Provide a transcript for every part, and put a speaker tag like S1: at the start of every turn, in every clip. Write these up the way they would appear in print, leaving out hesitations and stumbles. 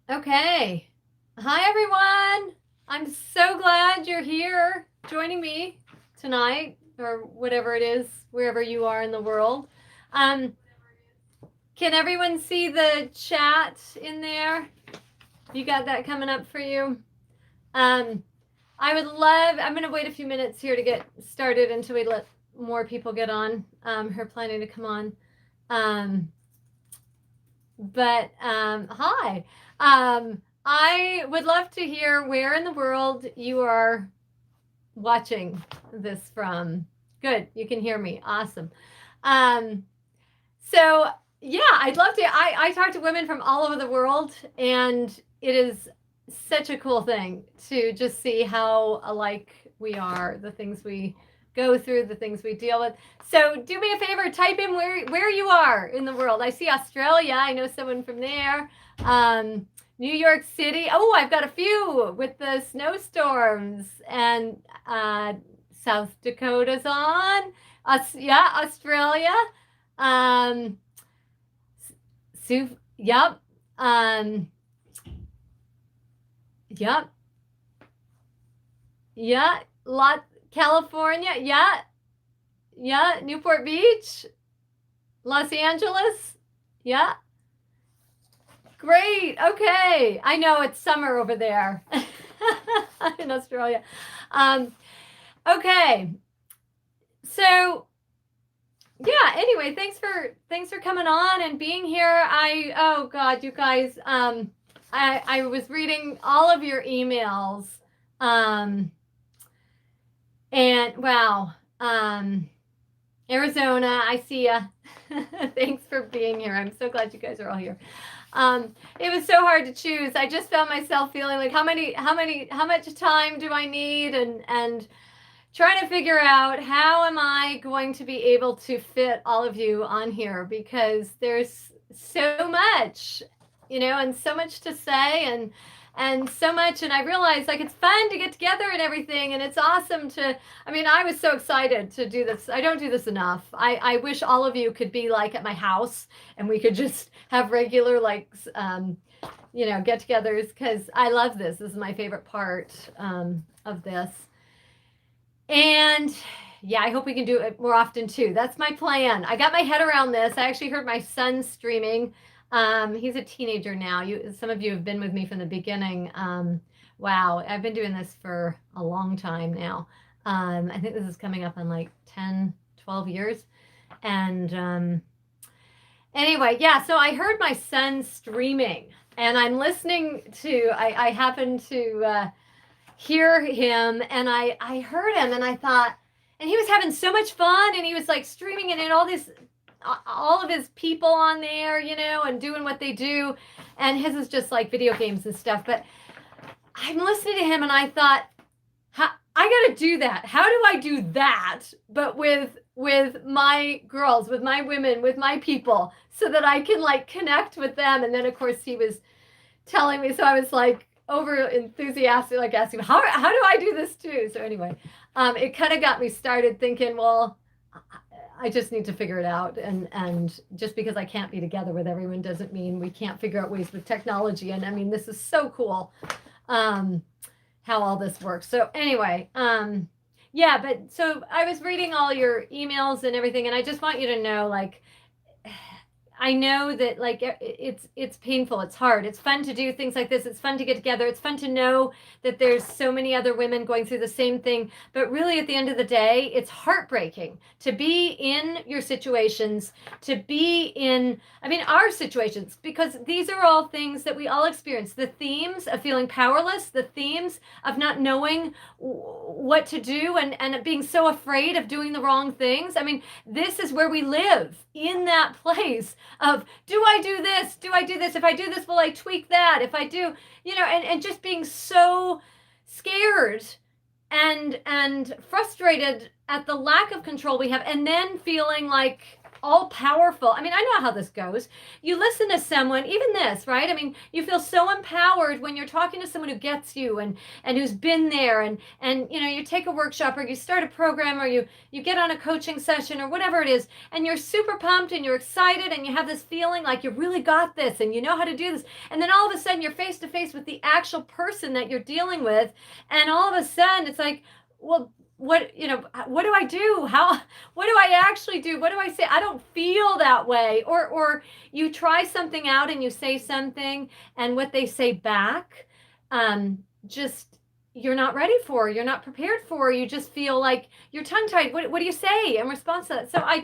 S1: Okay. Hi, everyone. I'm so glad you're here joining me tonight or whatever it is, wherever you are in the world. Um, can everyone see the chat in there? You got that coming up for you? I would love, I'm going to wait a few minutes here to get started until we let more people get on who are planning to come on. Hi. I would love to hear where in the world you are watching this from. Good, you can hear me. Awesome. Um, so yeah, I'd love to. I talk to women from all over the world, and it is such a cool thing to just see how alike we are, the things we go through, the things we deal with. So do me a favor, type in where you are in the world. I see Australia. I know someone from there. New York City. Oh, I've got a few with the snowstorms, and South Dakota's on. Yeah, Australia. Um, yep. Yep. Yeah. California. Yeah. Yeah. Newport Beach. Los Angeles. Yeah. Great. Okay. I know it's summer over there in Australia. Okay. So yeah, anyway, thanks for coming on and being here. Oh god, you guys, I was reading all of your emails. And wow. Arizona, I see ya. Thanks for being here. I'm so glad you guys are all here. It was so hard to choose. I just found myself feeling like how much time do I need, and trying to figure out how am I going to be able to fit all of you on here, because there's so much, and so much to say, and so much, and I realized like it's fun to get together and everything, and it's awesome to, I was so excited to do this. I don't do this enough. I wish all of you could be like at my house and we could just have regular get-togethers, because I love this. This is my favorite part of this. And yeah, I hope we can do it more often too. That's my plan. I got my head around this. I actually heard my son streaming. He's a teenager now. Some of you have been with me from the beginning. Wow, I've been doing this for a long time now. I think this is coming up on like 10, 12 years. And anyway, yeah, so I heard my son streaming, and I'm listening to, I happened to hear him, and I heard him, and I thought, and he was having so much fun, and he was like streaming, and all of his people on there, and doing what they do, and his is just like video games and stuff. But I'm listening to him, and I thought, I gotta do that. How do I do that, but with my girls, with my women, with my people, so that I can like connect with them? And then of course he was telling me, so I was like over enthusiastic, like asking how do I do this too. So anyway, it kind of got me started thinking, well, I just need to figure it out, and just because I can't be together with everyone doesn't mean we can't figure out ways with technology. And this is so cool how all this works. So anyway, yeah, but so I was reading all your emails and everything, and I just want you to know, like, I know that like it's painful, it's hard, it's fun to do things like this, it's fun to get together, it's fun to know that there's so many other women going through the same thing, but really at the end of the day, it's heartbreaking to be in your situations, to be in, our situations, because these are all things that we all experience. The themes of feeling powerless, the themes of not knowing what to do, and being so afraid of doing the wrong things. This is where we live, in that place of, do I do this? Do I do this? If I do this, will I tweak that? If I do, and just being so scared and frustrated at the lack of control we have, and then feeling like all powerful. I mean, I know how this goes. You listen to someone, even this, right? I mean, you feel so empowered when you're talking to someone who gets you and who's been there, and you know, you take a workshop or you start a program or you get on a coaching session or whatever it is, and you're super pumped and you're excited and you have this feeling like you really got this and you know how to do this. And then all of a sudden you're face to face with the actual person that you're dealing with, and all of a sudden it's like, well, what, you know, what do I do? What do I actually do? What do I say? I don't feel that way. Or you try something out and you say something, and what they say back, just, you're not ready for, you're not prepared for, you just feel like you're tongue tied. What do you say in response to that? So I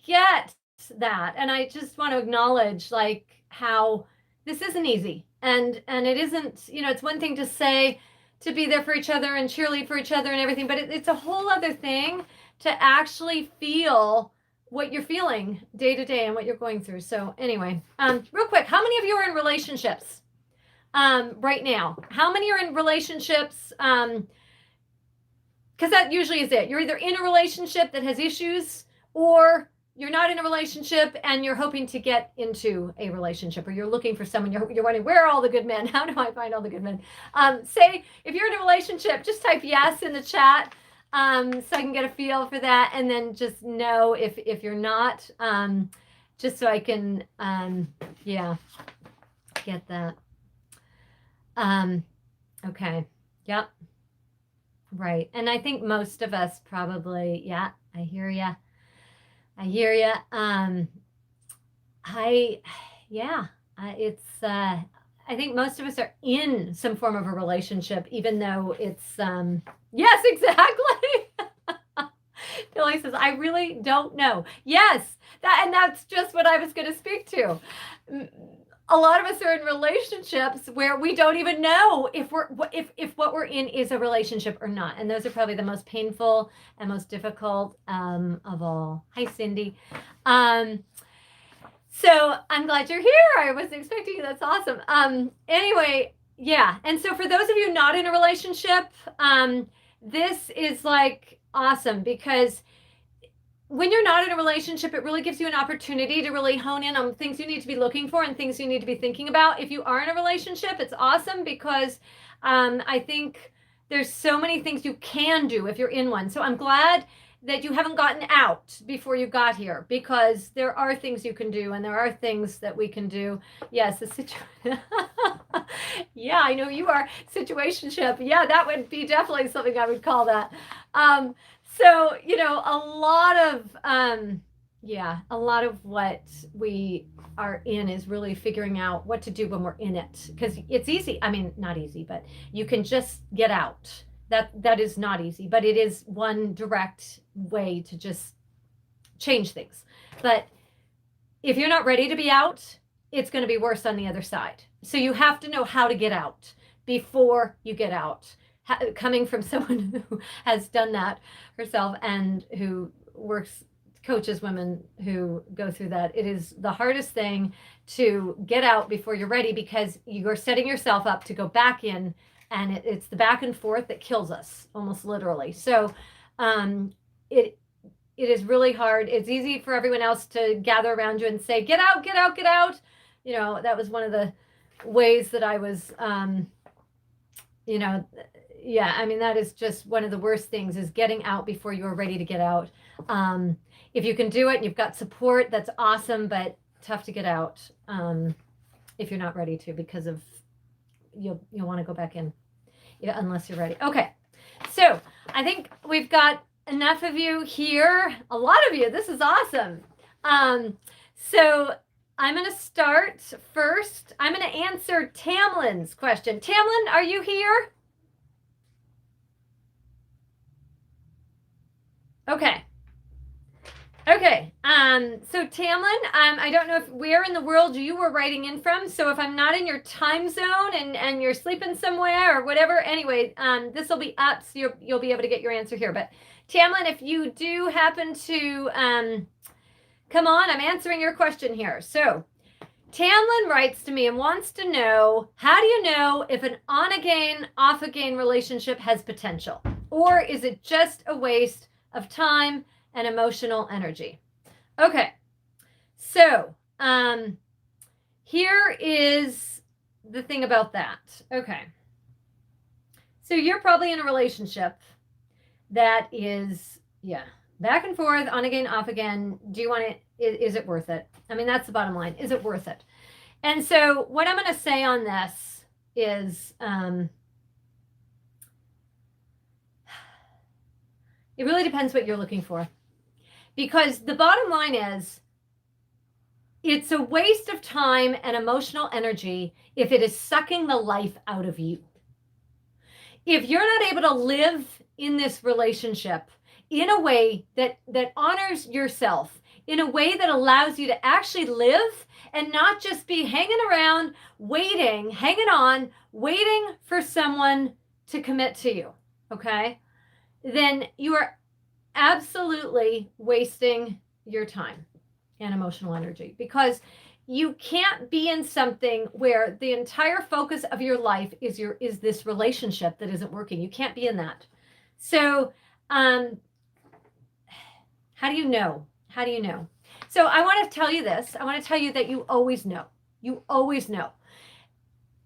S1: get that. And I just want to acknowledge like how this isn't easy. And it isn't, you know, it's one thing to say, to be there for each other and cheerlead for each other and everything, but it's a whole other thing to actually feel what you're feeling day to day and what you're going through. So anyway, real quick, how many of you are in relationships right now? How many are in relationships? Because that usually is it. You're either in a relationship that has issues, or you're not in a relationship and you're hoping to get into a relationship, or you're looking for someone. You're wondering, where are all the good men? How do I find all the good men? Say, if you're in a relationship, just type yes in the chat, so I can get a feel for that. And then just know if you're not, just so I can, yeah, get that. Okay. Yep. Right. And I think most of us probably, yeah, I hear you. I think most of us are in some form of a relationship, even though it's, yes, exactly. Billy says, I really don't know. Yes, and that's just what I was going to speak to. A lot of us are in relationships where we don't even know if what we're in is a relationship or not. And those are probably the most painful and most difficult of all. Hi, Cindy. So I'm glad you're here. I wasn't expecting you. That's awesome. Anyway, yeah. And so for those of you not in a relationship, this is like awesome, because when you're not in a relationship, it really gives you an opportunity to really hone in on things you need to be looking for and things you need to be thinking about. If you are in a relationship, it's awesome, because I think there's so many things you can do if you're in one. So I'm glad that you haven't gotten out before you got here, because there are things you can do and there are things that we can do. Yes, the situation. Yeah, I know you are. Situationship. Yeah, that would be definitely something I would call that. So, you know, a lot of what we are in is really figuring out what to do when we're in it, because it's easy. I mean, not easy, but you can just get out. That is not easy, but it is one direct way to just change things. But if you're not ready to be out, it's going to be worse on the other side. So you have to know how to get out before you get out. Coming from someone who has done that herself and who coaches women who go through that, it is the hardest thing to get out before you're ready, because you're setting yourself up to go back in, and it's the back and forth that kills us, almost literally. So it is really hard. It's easy for everyone else to gather around you and say, get out, get out, get out. You know, that was one of the ways that I was, yeah, I mean, that is just one of the worst things, is getting out before you're ready to get out. If you can do it and you've got support, that's awesome, but tough to get out if you're not ready to, because of you'll want to go back in, unless you're ready. Okay, so I think we've got enough of you here. A lot of you. This is awesome. So I'm going to start first. I'm going to answer Tamlin's question. Tamlin, are you here? Okay. So Tamlin, I don't know where in the world you were writing in from. So if I'm not in your time zone and you're sleeping somewhere or whatever, anyway, this will be up, so you'll be able to get your answer here. But Tamlin, if you do happen to come on, I'm answering your question here. So Tamlin writes to me and wants to know, how do you know if an on-again, off-again relationship has potential? Or is it just a waste of time and emotional energy? Okay. So, here is the thing about that. Okay. So you're probably in a relationship that is, yeah, back and forth, on again, off again. Do you want it? Is it worth it? I mean, that's the bottom line. Is it worth it? And so what I'm going to say on this is, it really depends what you're looking for. Because the bottom line is, it's a waste of time and emotional energy if it is sucking the life out of you. If you're not able to live in this relationship in a way that honors yourself, in a way that allows you to actually live and not just be hanging around, waiting, hanging on, waiting for someone to commit to you, okay? Then you are absolutely wasting your time and emotional energy, because you can't be in something where the entire focus of your life is this relationship that isn't working. You can't be in that. So how do you know? How do you know? So I want to tell you this. I want to tell you that you always know. You always know.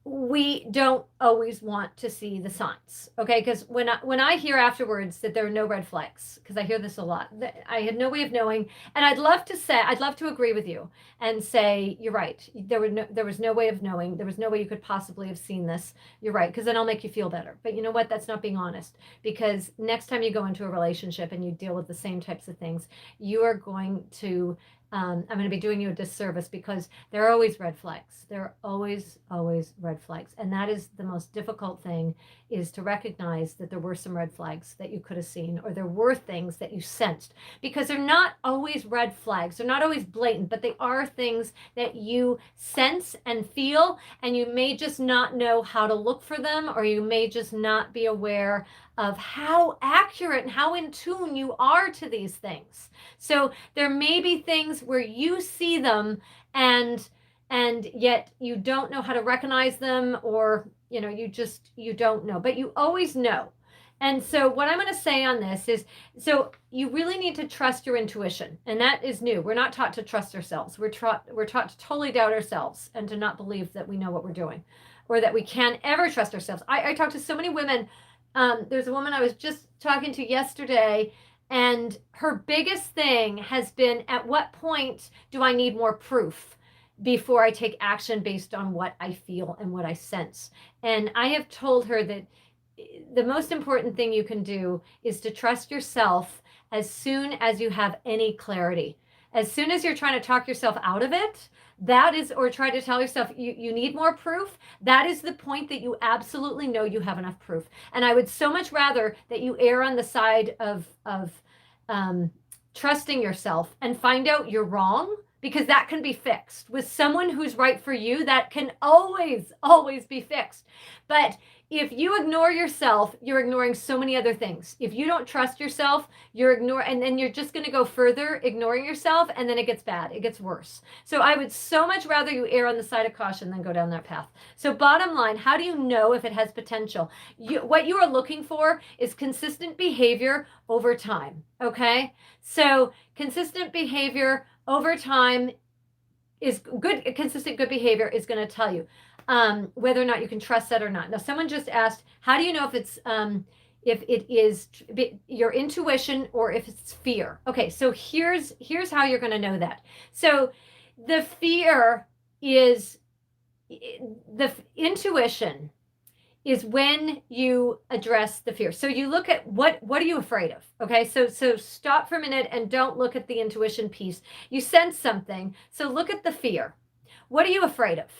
S1: We don't always want to see the signs, okay? Because when I hear afterwards that there are no red flags, because I hear this a lot, I had no way of knowing, and I'd love to agree with you and say you're right. There was no way of knowing. There was no way you could possibly have seen this. You're right, because then I'll make you feel better. But you know what? That's not being honest. Because next time you go into a relationship and you deal with the same types of things, you are going to. I'm going to be doing you a disservice, because there are always red flags. There are always red flags. And that is the most difficult thing, is to recognize that there were some red flags that you could have seen, or there were things that you sensed, because they're not always red flags. They're not always blatant, but they are things that you sense and feel, and you may just not know how to look for them, or you may just not be aware of how accurate and how in tune you are to these things. So there may be things where you see them and yet you don't know how to recognize them, or you don't know, but you always know. And so what I'm going to say on this is, so you really need to trust your intuition, and that is new. We're not taught to trust ourselves. We're taught to totally doubt ourselves and to not believe that we know what we're doing, or that we can ever trust ourselves. I talk to so many women. There's a woman I was just talking to yesterday, and her biggest thing has been, at what point do I need more proof before I take action based on what I feel and what I sense? And I have told her that the most important thing you can do is to trust yourself as soon as you have any clarity. As soon as you're trying to talk yourself out of it, that is, or try to tell yourself you need more proof, that is the point that you absolutely know you have enough proof. And I would so much rather that you err on the side of trusting yourself and find out you're wrong, because that can be fixed. With someone who's right for you, that can always be fixed. But if you ignore yourself, you're ignoring so many other things. If you don't trust yourself, and then you're just going to go further ignoring yourself, and then it gets bad. It gets worse. So I would so much rather you err on the side of caution than go down that path. So bottom line, how do you know if it has potential? What you are looking for is consistent behavior over time, okay? So consistent behavior over time is good. Consistent good behavior is going to tell you whether or not you can trust that or not. Now, someone just asked, how do you know if it is your intuition or if it's fear? Okay, so here's how you're going to know that. So the fear is, the intuition is when you address the fear. So you look at what are you afraid of? Okay, so stop for a minute and don't look at the intuition piece. You sense something, so look at the fear. What are you afraid of?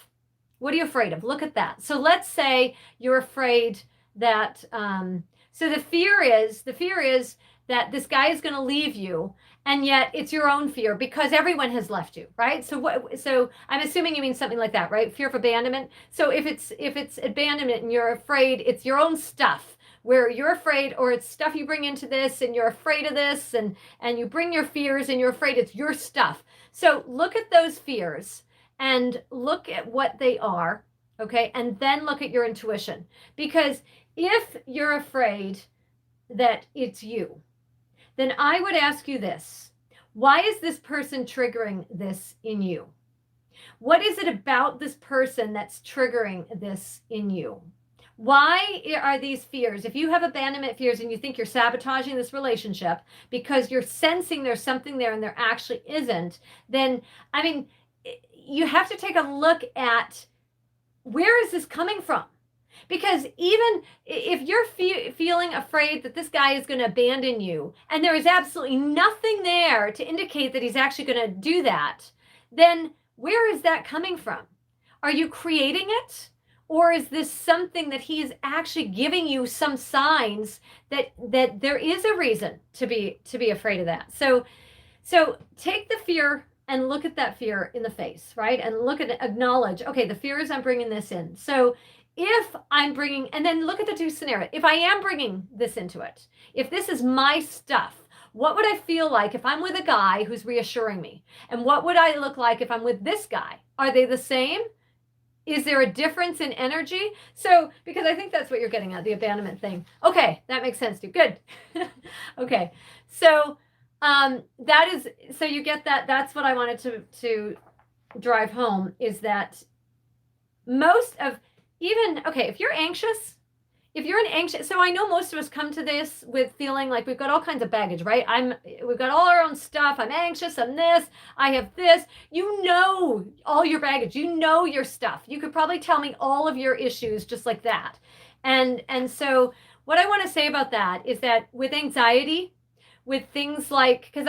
S1: What are you afraid of? Look at that. So let's say you're afraid that, so the fear is that this guy is going to leave you, and yet it's your own fear because everyone has left you, right? So I'm assuming you mean something like that, right? Fear of abandonment. So if it's abandonment and you're afraid, it's your own stuff where you're afraid, or it's stuff you bring into this and you're afraid of this, and you bring your fears and you're afraid, it's your stuff. So look at those fears and look at what they are, okay? And then look at your intuition. Because if you're afraid that it's you, then I would ask you this: Why is this person triggering this in you? What is it about this person that's triggering this in you? Why are these fears? If you have abandonment fears and you think you're sabotaging this relationship because you're sensing there's something there and there actually isn't, then, I mean, you have to take a look at where is this coming from? Because even if you're feeling afraid that this guy is going to abandon you and there is absolutely nothing there to indicate that he's actually going to do that, then where is that coming from? Are you creating it? Or is this something that he is actually giving you some signs that there is a reason to be afraid of that? So take the fear and look at that fear in the face, right? And look at it, acknowledge, okay, the fear is I'm bringing this in. So if I'm bringing, and then look at the two scenarios. If I am bringing this into it, if this is my stuff, what would I feel like if I'm with a guy who's reassuring me? And what would I look like if I'm with this guy? Are they the same? Is there a difference in energy? So, because I think that's what you're getting at, the abandonment thing. Okay, that makes sense too. Good. Okay. So, that is, so you get that. That's what I wanted to drive home, is that most of, even, okay, if you're anxious, so I know most of us come to this with feeling like we've got all kinds of baggage, right? We've got all our own stuff. I'm anxious. I'm this. I have this. You know all your baggage. You know your stuff. You could probably tell me all of your issues just like that. And so what I want to say about that is that with anxiety, with things like, because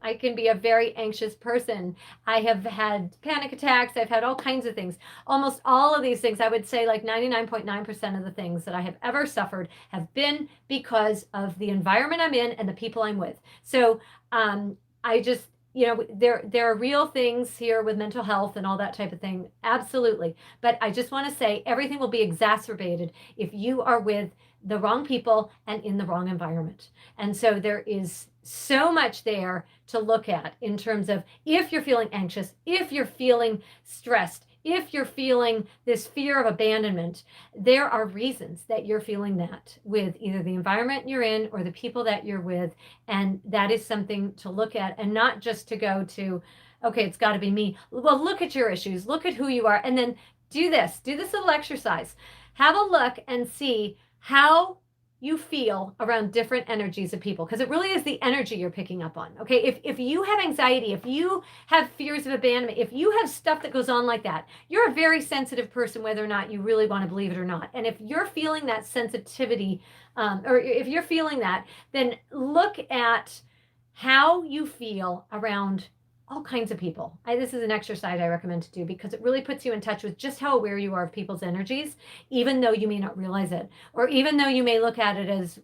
S1: I can be a very anxious person. I have had panic attacks. I've had all kinds of things. Almost all of these things, I would say like 99.9% of the things that I have ever suffered have been because of the environment I'm in and the people I'm with. So I just, there are real things here with mental health and all that type of thing. Absolutely. But I just want to say everything will be exacerbated if you are with the wrong people and in the wrong environment. And so there is so much there to look at in terms of if you're feeling anxious, if you're feeling stressed, if you're feeling this fear of abandonment, there are reasons that you're feeling that with either the environment you're in or the people that you're with. And that is something to look at, and not just to go to, okay, it's got to be me. Well, look at your issues, look at who you are, and then do this little exercise. Have a look and see how you feel around different energies of people, because it really is the energy you're picking up on. Okay, if you have anxiety, if you have fears of abandonment, if you have stuff that goes on like that, you're a very sensitive person, whether or not you really want to believe it or not. And if you're feeling that sensitivity, or if you're feeling that, then look at how you feel around all kinds of people. This is an exercise I recommend to do, because it really puts you in touch with just how aware you are of people's energies, even though you may not realize it, or even though you may look at it as,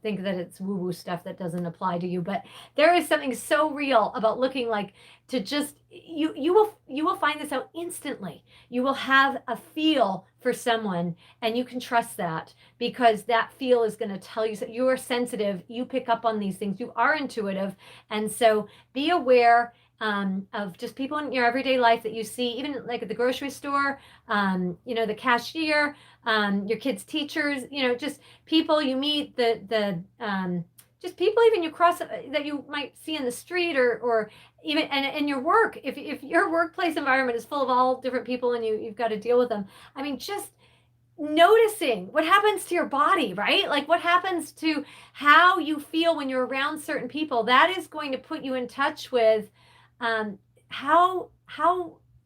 S1: think that it's woo-woo stuff that doesn't apply to you. But there is something so real about looking like, to just, you will find this out instantly. You will have a feel for someone, and you can trust that, because that feel is going to tell you that you are sensitive, you pick up on these things, you are intuitive. And so be aware of just people in your everyday life that you see, even like at the grocery store, the cashier, your kids' teachers, just people you meet, just people even you cross that you might see in the street, or even and your work. If your workplace environment is full of all different people and you've got to deal with them, I mean, just noticing what happens to your body, right? Like what happens to how you feel when you're around certain people, that is going to put you in touch with how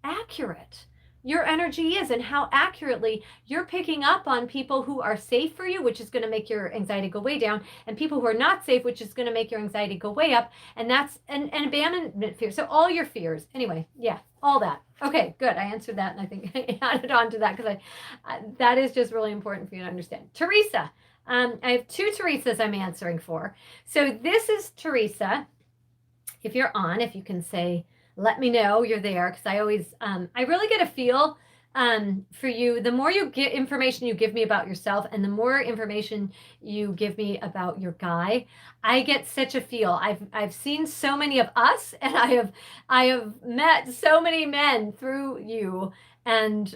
S1: accurate your energy is, and how accurately you're picking up on people who are safe for you, which is going to make your anxiety go way down, and people who are not safe, which is going to make your anxiety go way up. And that's an abandonment fear. So all your fears, anyway, yeah, all that. Okay, good. I answered that, and I think I added on to that, because that is just really important for you to understand. Teresa, I have two Teresas I'm answering for. So this is Teresa. If you're on, if you can say, let me know you're there, because I always, I really get a feel for you. The more you get information you give me about yourself, and the more information you give me about your guy, I get such a feel. I've seen so many of us, and I have met so many men through you, and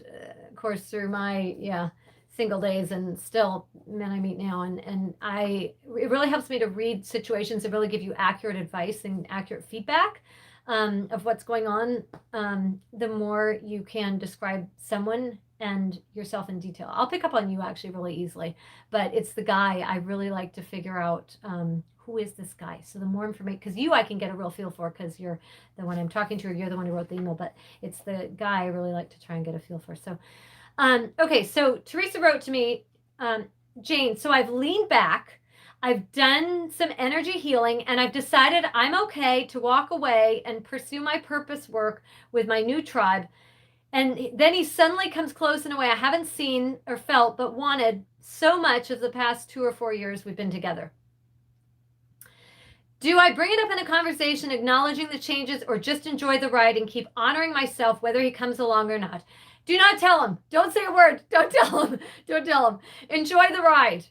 S1: of course through my, yeah. single days and still men I meet now. And it really helps me to read situations and really give you accurate advice and accurate feedback of what's going on. The more you can describe someone and yourself in detail. I'll pick up on you actually really easily, but it's the guy I really like to figure out, who is this guy? So the more information, because I can get a real feel for, because you're the one I'm talking to, or you're the one who wrote the email, but it's the guy I really like to try and get a feel for. So, okay, so Teresa wrote to me, Jane, so I've leaned back, I've done some energy healing, and I've decided I'm okay to walk away and pursue my purpose work with my new tribe. And then he suddenly comes close in a way I haven't seen or felt, but wanted so much of the past 2 or 4 years we've been together. Do I bring it up in a conversation, acknowledging the changes, or just enjoy the ride and keep honoring myself whether he comes along or not? Do not tell him. Don't say a word. Don't tell him. Don't tell him. Enjoy the ride.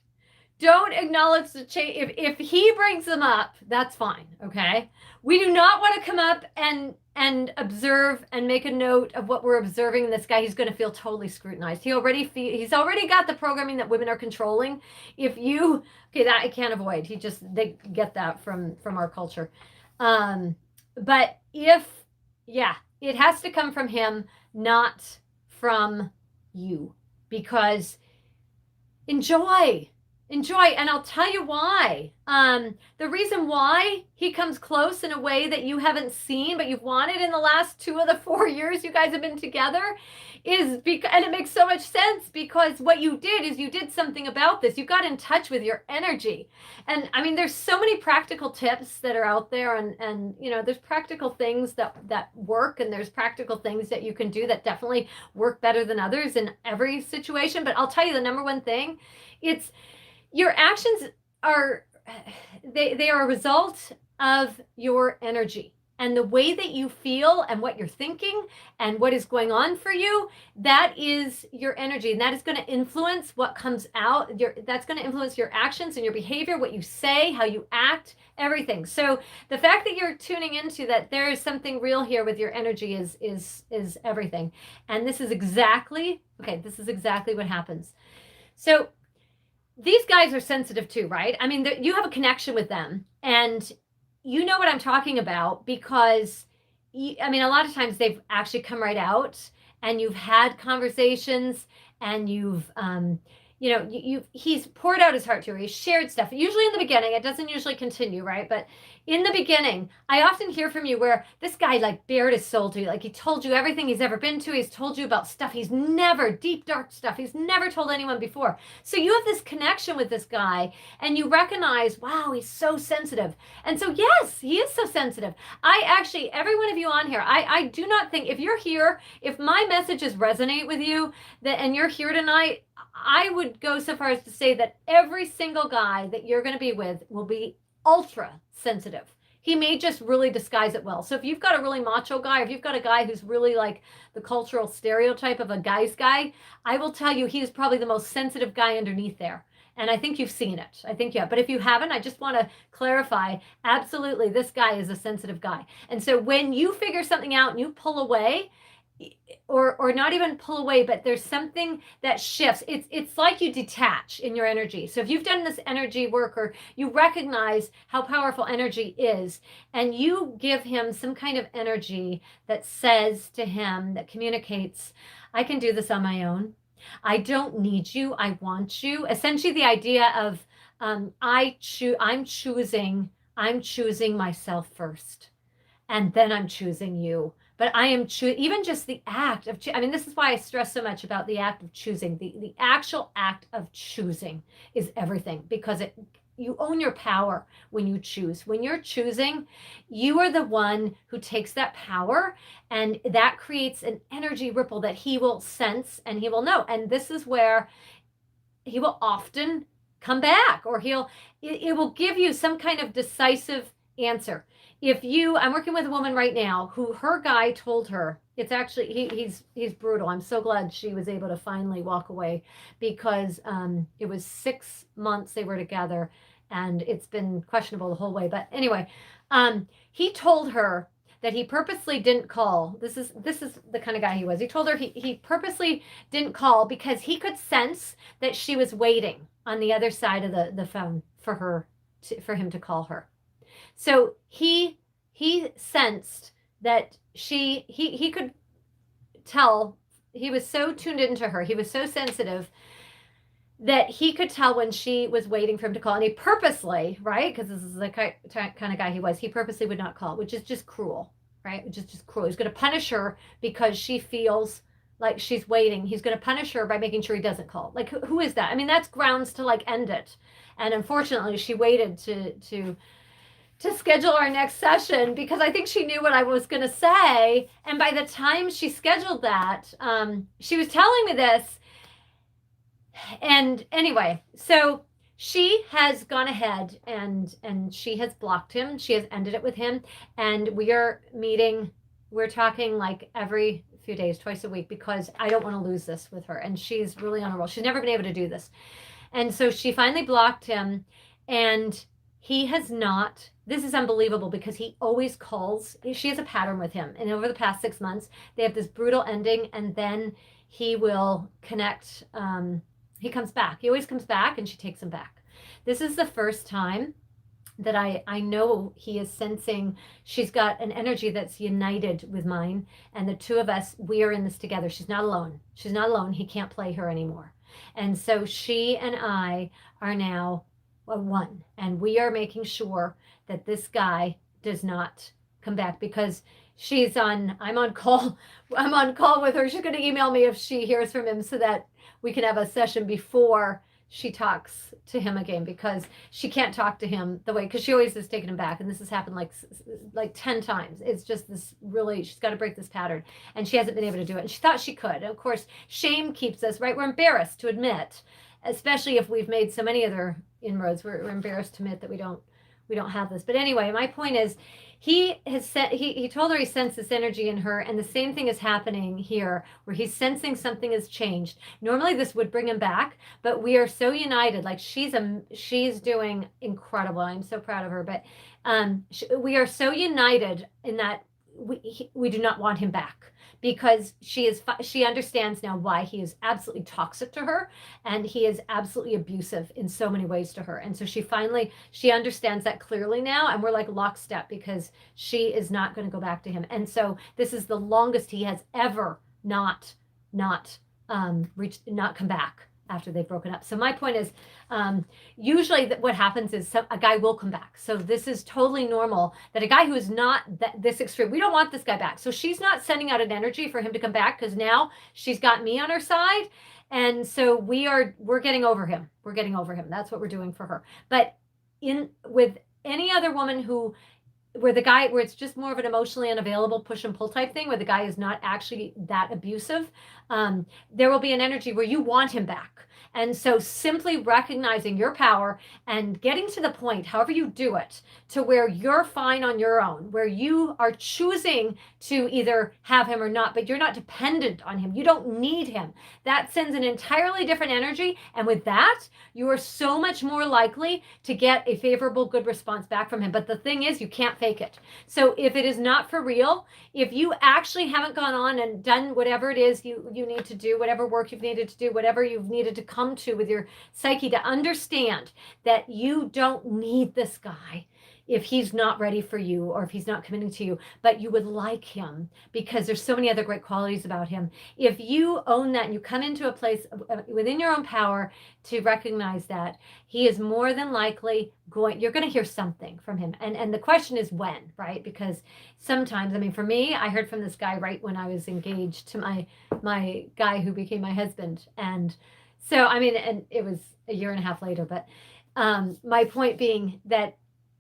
S1: Don't acknowledge the change. If he brings them up, that's fine. Okay. We do not want to come up and observe and make a note of what we're observing in this guy. He's going to feel totally scrutinized. He's already got the programming that women are controlling. That I can't avoid. They get that from our culture. But it has to come from him, not from you, because enjoy, and I'll tell you why. The reason why he comes close in a way that you haven't seen, but you've wanted in the last 2 of the 4 years you guys have been together, and it makes so much sense, because what you did is you did something about this. You got in touch with your energy. And I mean, there's so many practical tips that are out there, and there's practical things that work, and there's practical things that you can do that definitely work better than others in every situation. But I'll tell you the number one thing, it's your actions are a result of your energy, and the way that you feel and what you're thinking and what is going on for you, that is your energy, and that is going to influence what comes out. That's going to influence your actions and your behavior, what you say, how you act, everything. So the fact that you're tuning into that there is something real here with your energy is everything. And this is exactly what happens. So these guys are sensitive too, right? I mean, you have a connection with them, and you know what I'm talking about, because a lot of times they've actually come right out, and you've had conversations, and you've he's poured out his heart to her. He's shared stuff. Usually in the beginning, it doesn't usually continue, right? But in the beginning, I often hear from you where this guy like bared his soul to you. Like he told you everything he's ever been to. He's told you about stuff deep, dark stuff he's never told anyone before. So you have this connection with this guy, and you recognize, wow, he's so sensitive. And so yes, he is so sensitive. Every one of you on here, I do not think, if you're here, if my messages resonate with you, and you're here tonight, I would go so far as to say that every single guy that you're going to be with will be ultra sensitive. He may just really disguise it well. So if you've got a really macho guy, or if you've got a guy who's really like the cultural stereotype of a guy's guy, I will tell you he's probably the most sensitive guy underneath there. And I think you've seen it. I think you have. But if you haven't, I just want to clarify, absolutely, this guy is a sensitive guy. And so when you figure something out and you pull away, or not even pull away, but there's something that shifts. It's like you detach in your energy. So if you've done this energy work, or you recognize how powerful energy is, and you give him some kind of energy that says to him, that communicates, I can do this on my own. I don't need you. I want you. Essentially the idea of I'm choosing myself first, and then I'm choosing you. But I am even just the act of, this is why I stress so much about the act of choosing. The actual act of choosing is everything, because you own your power when you choose. When you're choosing, you are the one who takes that power, and that creates an energy ripple that he will sense and he will know. And this is where he will often come back, or it will give you some kind of decisive answer. I'm working with a woman right now who her guy told her, it's actually, he's brutal. I'm so glad she was able to finally walk away, because it was 6 months they were together, and it's been questionable the whole way. But anyway, he told her that he purposely didn't call. This is the kind of guy he was. He told her he purposely didn't call because he could sense that she was waiting on the other side of the phone for him to call her. So he sensed that he could tell. He was so tuned into her. He was so sensitive that he could tell when she was waiting for him to call. And he purposely, right, because this is the kind of guy he was, he purposely would not call, which is just cruel, right? Which is just cruel. He's going to punish her because she feels like she's waiting. He's going to punish her by making sure he doesn't call. Like, who is that? I mean, that's grounds to like end it. And unfortunately, she waited to schedule our next session because I think she knew what I was going to say. And by the time she scheduled that, she was telling me this. And anyway, so she has gone ahead and she has blocked him. She has ended it with him. And we are meeting. We're talking like every few days, twice a week, because I don't want to lose this with her. And she's really on a roll. She's never been able to do this. And so she finally blocked him, and he has not. This is unbelievable because he always calls. She has a pattern with him. And over the past 6 months, they have this brutal ending, and then he will connect. He comes back. He always comes back, and she takes him back. This is the first time that I know he is sensing she's got an energy that's united with mine. And the two of us, we are in this together. She's not alone. She's not alone. He can't play her anymore. And so she and I are now one. And we are making sure that this guy does not come back because I'm on call. I'm on call with her. She's going to email me if she hears from him so that we can have a session before she talks to him again, because she can't talk to him the way, because she always has taken him back. And this has happened like 10 times. It's just this really, she's got to break this pattern, and she hasn't been able to do it. And she thought she could. And of course, shame keeps us, right? We're embarrassed to admit, especially if we've made so many other inroads, we're embarrassed to admit that we don't have this. But anyway, my point is, he told her he sensed this energy in her, and the same thing is happening here, where he's sensing something has changed. Normally this would bring him back, but we are so united. Like, she's doing incredible. I'm so proud of her. But we are so united in that we do not want him back, because she understands now why he is absolutely toxic to her, and he is absolutely abusive in so many ways to her. And so she understands that clearly now, and we're like lockstep, because she is not going to go back to him. And so this is the longest he has ever not come back after they've broken up. So my point is, usually what happens is a guy will come back. So this is totally normal that a guy who is not this extreme, we don't want this guy back. So she's not sending out an energy for him to come back, because now she's got me on her side. And so we're getting over him. We're getting over him. That's what we're doing for her. But with any other woman where it's just more of an emotionally unavailable push and pull type thing, where the guy is not actually that abusive, there will be an energy where you want him back. And so simply recognizing your power and getting to the point, however you do it, to where you're fine on your own, where you are choosing to either have him or not, but you're not dependent on him. You don't need him. That sends an entirely different energy. And with that, you are so much more likely to get a favorable, good response back from him. But the thing is, you can't fake it. So if it is not for real, if you actually haven't gone on and done whatever it is you need to do, whatever work you've needed to do, whatever you've needed to come to with your psyche to understand that you don't need this guy if he's not ready for you, or if he's not committing to you, but you would like him because there's so many other great qualities about him. If you own that and you come into a place within your own power to recognize that, he is more than likely you're going to hear something from him. And the question is when, right? Because sometimes, I mean, for me, I heard from this guy right when I was engaged to my guy who became my husband. And so, I mean, and it was a year and a half later, but my point being that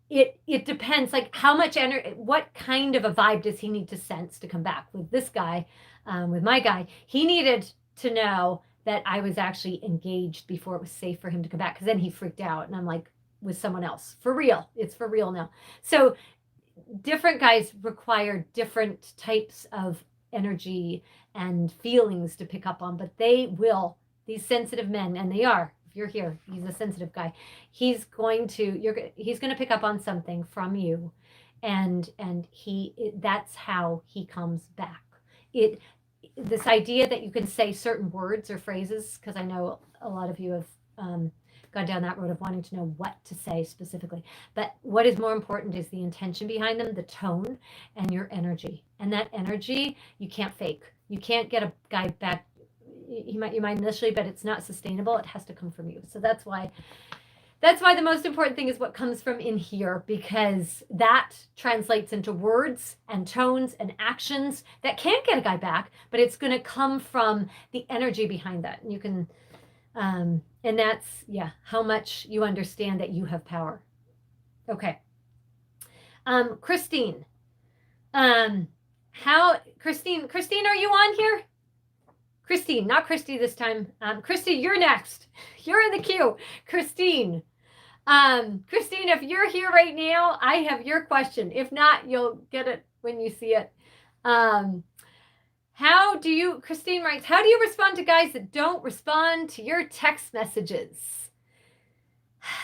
S1: it depends, like how much energy, what kind of a vibe does he need to sense to come back with this guy, with my guy. He needed to know that I was actually engaged before it was safe for him to come back, because then he freaked out, and I'm like, with someone else, for real. It's for real now. So different guys require different types of energy and feelings to pick up on, but these sensitive men, and they are, you're here, he's a sensitive guy, he's going to pick up on something from you, and that's how he comes back. It This idea that you can say certain words or phrases, because I know a lot of you have gone down that road of wanting to know what to say specifically. But what is more important is the intention behind them, the tone, and your energy. And that energy you can't fake. You can't get a guy back. You might initially, but it's not sustainable. It has to come from you. So that's why the most important thing is what comes from in here, because that translates into words and tones and actions that can't get a guy back, but it's going to come from the energy behind that. And you can, and that's, yeah, how much you understand that you have power. Okay. Christine, Christine, are you on here? Christine, not Christy this time. Christy, you're next. You're in the queue. Christine, if you're here right now, I have your question. If not, you'll get it when you see it. Christine writes, how do you respond to guys that don't respond to your text messages?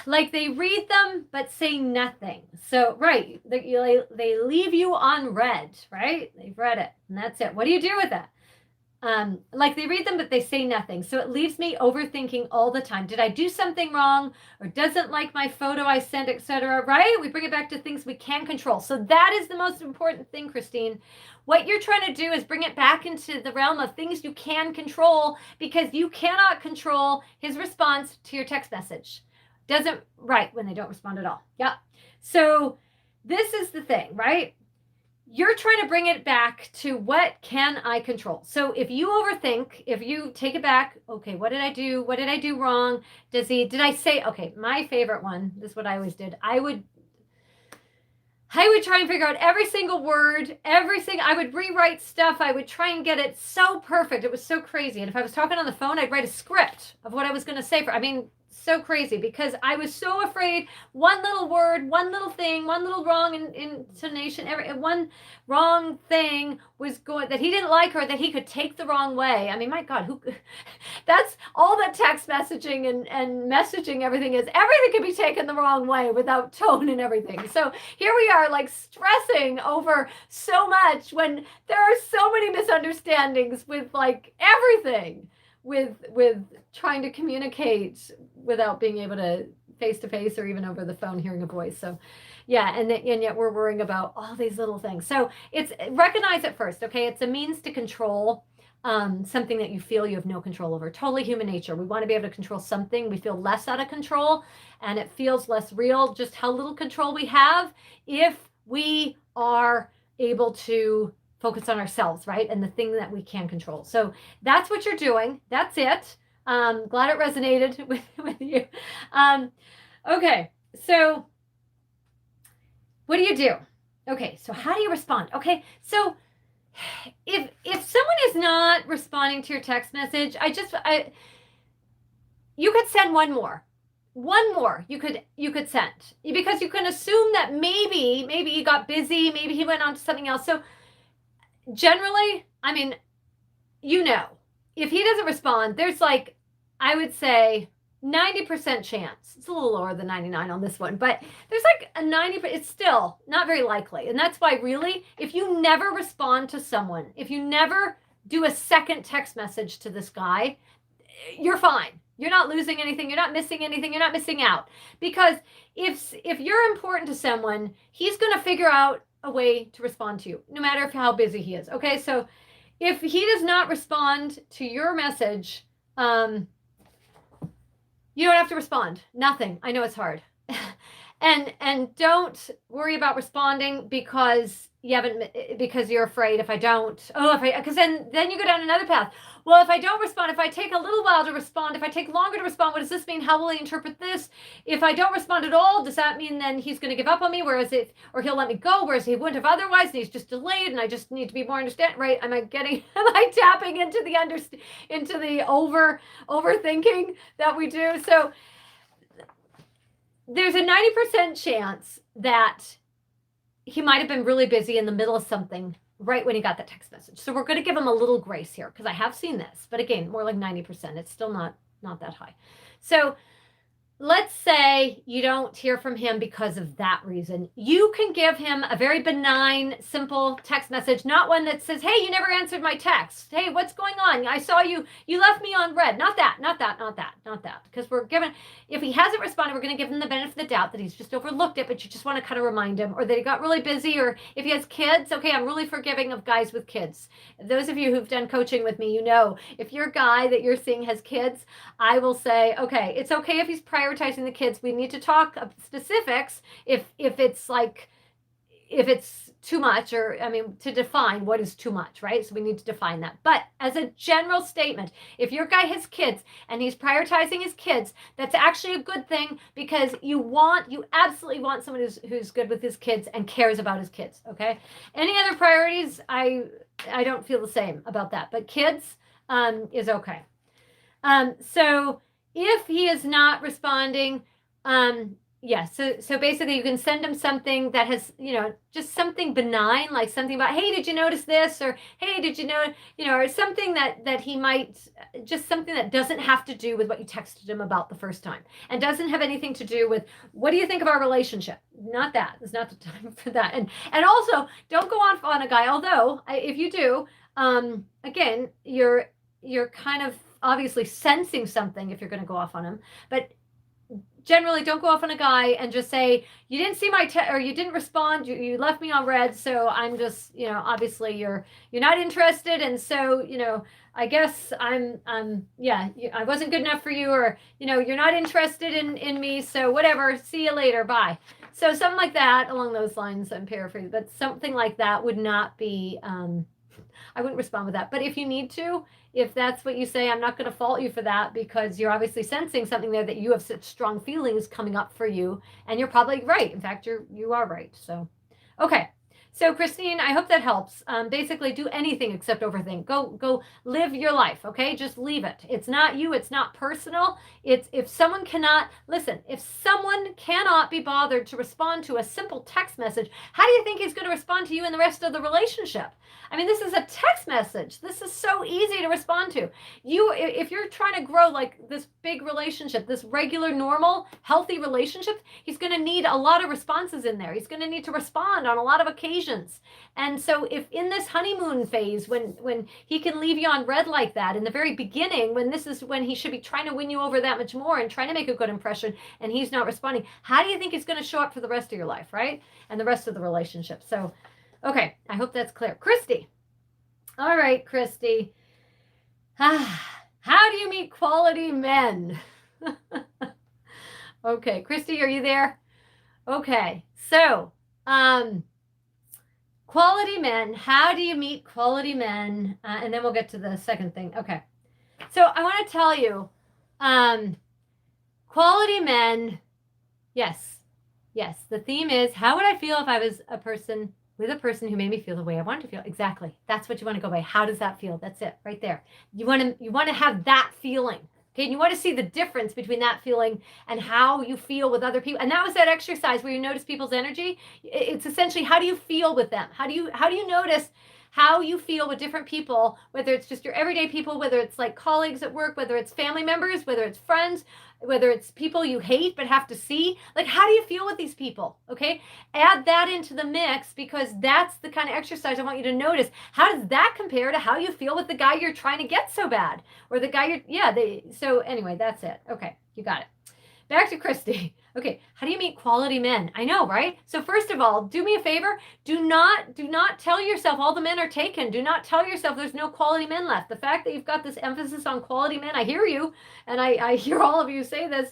S1: Like they read them, but say nothing. So, right, they leave you on read, right? They've read it, and that's it. What do you do with that? Like they read them, but they say nothing. So it leaves me overthinking all the time. Did I do something wrong, or doesn't like my photo I sent, etc.? Right? We bring it back to things we can control. So that is the most important thing, Christine. What you're trying to do is bring it back into the realm of things you can control, because you cannot control his response to your text message. Right, when they don't respond at all. Yeah. So this is the thing, right? You're trying to bring it back to what can I control? So if you overthink, if you take it back, okay, what did I do? What did I do wrong? Did I say, okay, my favorite one, this is what I always did. I would try and figure out every single word, I would rewrite stuff. I would try and get it so perfect. It was so crazy. And if I was talking on the phone, I'd write a script of what I was going to say so crazy, because I was so afraid one little word, one little thing, one little wrong intonation, one wrong thing was going, that he didn't like, or that he could take the wrong way. I mean, my God, that's all that text messaging and messaging everything is. Everything can be taken the wrong way without tone and everything. So here we are, like stressing over so much when there are so many misunderstandings with like everything, with trying to communicate without being able to face or even over the phone hearing a voice. So yeah, and yet we're worrying about all these little things. So it's recognize it first, okay? It's a means to control something that you feel you have no control over. Totally human nature. We want to be able to control something. We feel less out of control, and it feels less real just how little control we have if we are able to focus on ourselves, right? And the thing that we can control. So that's what you're doing. That's it. Glad it resonated with you. Okay, so what do you do? Okay, so how do you respond? Okay, so if someone is not responding to your text message, you could send one more you could send, because you can assume that maybe he got busy, maybe he went on to something else. So generally, I mean, if he doesn't respond, there's like, I would say 90% chance. It's a little lower than 99 on this one, but there's like a 90%, it's still not very likely. And that's why really, if you never respond to someone, if you never do a second text message to this guy, you're fine. You're not losing anything. You're not missing anything. You're not missing out. Because if you're important to someone, he's going to figure out a way to respond to you, no matter how busy he is. Okay, so if he does not respond to your message, you don't have to respond. Nothing. I know it's hard. and don't worry about responding because you're afraid because then you go down another path. Well, if I don't respond, if I take a little while to respond, if I take longer to respond, what does this mean? How will he interpret this? If I don't respond at all, does that mean then he's going to give up on me? Or he'll let me go, whereas he wouldn't have otherwise, and he's just delayed, and I just need to be more understanding, right? Am I tapping into the overthinking that we do? So there's a 90% chance that he might have been really busy in the middle of something right when he got that text message. So we're going to give him a little grace here, because I have seen this, but again, more like 90%. It's still not that high. So let's say you don't hear from him because of that reason. You can give him a very benign, simple text message, not one that says, hey, you never answered my text. Hey, what's going on? I saw you left me on red. Not that. Because if he hasn't responded, we're going to give him the benefit of the doubt that he's just overlooked it, but you just want to kind of remind him, or that he got really busy, or if he has kids, okay, I'm really forgiving of guys with kids. Those of you who've done coaching with me, if your guy that you're seeing has kids, I will say, okay, it's okay if he's prioritizing the kids. We need to talk specifics if it's too much, or to define what is too much, right? So we need to define that. But as a general statement, if your guy has kids and he's prioritizing his kids, that's actually a good thing, because you absolutely want someone who's good with his kids and cares about his kids, okay? Any other priorities, I don't feel the same about that, but kids is okay. So if he is not responding, so basically you can send him something that has, just something benign, like something about, hey, did you notice this? Or, hey, did you know, or something that he might, just something that doesn't have to do with what you texted him about the first time, and doesn't have anything to do with, what do you think of our relationship? Not that. It's not the time for that. And also, don't go off on a guy, although if you do, again, you're kind of obviously sensing something if you're going to go off on him, but generally don't go off on a guy and just say, you didn't see my or you didn't respond, you left me on red, so I'm just, obviously you're not interested, and so, I guess I wasn't good enough for you, or, you're not interested in me, so whatever, see you later, bye. So something like that, along those lines, I'm paraphrasing, but something like that would not be, I wouldn't respond with that. But if you need to, if that's what you say, I'm not going to fault you for that, because you're obviously sensing something there that you have such strong feelings coming up for you, and you're probably right. In fact, you are right. So, okay. So Christine, I hope that helps. Basically, do anything except overthink. Go live your life, okay? Just leave it. It's not you. It's not personal. It's if someone cannot be bothered to respond to a simple text message, how do you think he's going to respond to you in the rest of the relationship? This is a text message. This is so easy to respond to. If you're trying to grow like this big relationship, this regular, normal, healthy relationship, he's going to need a lot of responses in there. He's going to need to respond on a lot of occasions. And so if in this honeymoon phase, when he can leave you on red like that in the very beginning, when this is when he should be trying to win you over that much more and trying to make a good impression, and he's not responding, how do you think he's going to show up for the rest of your life, right? And the rest of the relationship. So, okay, I hope that's clear. Christy. All right, Christy. How do you meet quality men? Okay, Christy, are you there? Okay, so, quality men. How do you meet quality men? And then we'll get to the second thing. Okay, so I want to tell you, quality men, yes, the theme is, how would I feel if I was with a person who made me feel the way I wanted to feel? Exactly. That's what you want to go by. How does that feel? That's it right there. You want to have that feeling. Okay. And you want to see the difference between that feeling and how you feel with other people. And that was that exercise where you notice people's energy. It's essentially, how do you feel with them? How do you notice how you feel with different people, whether it's just your everyday people, whether it's like colleagues at work, whether it's family members, whether it's friends, whether it's people you hate but have to see, like, how do you feel with these people? Okay, add that into the mix, because that's the kind of exercise I want you to notice. How does that compare to how you feel with the guy you're trying to get so bad, or the guy so anyway, that's it. Okay, you got it. Back to Christy. Okay, how do you meet quality men? I know, right? So first of all, do me a favor. Do not tell yourself all the men are taken. Do not tell yourself there's no quality men left. The fact that you've got this emphasis on quality men, I hear you, and I hear all of you say this,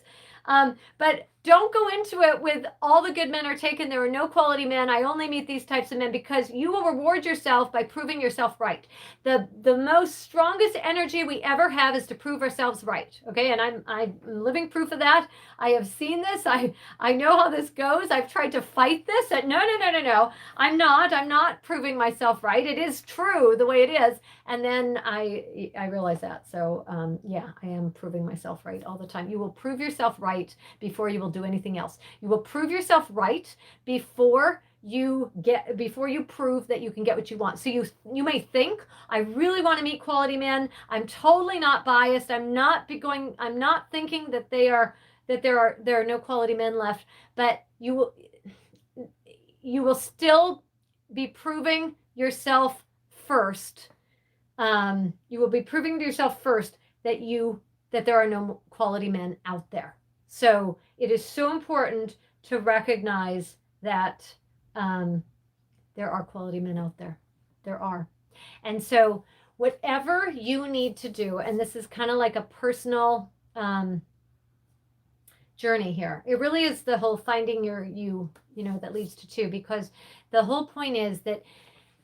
S1: but don't go into it with all the good men are taken. There are no quality men. I only meet these types of men, because you will reward yourself by proving yourself right. The most strongest energy we ever have is to prove ourselves right. Okay. And I'm living proof of that. I have seen this. I know how this goes. I've tried to fight this. No. I'm not proving myself right. It is true the way it is. And then I realize that. So, I am proving myself right all the time. You will prove yourself right before you will do anything else. You will prove yourself right before you prove that you can get what you want. So you may think, I really want to meet quality men. I'm totally not biased. I'm not thinking that they are that there are no quality men left, but you will still be proving yourself first. You will be proving to yourself first that there are no quality men out there. So it is so important to recognize that there are quality men out there. There are. And so whatever you need to do, and this is kind of like a personal journey here. It really is the whole finding your you know, that leads to two, because the whole point is that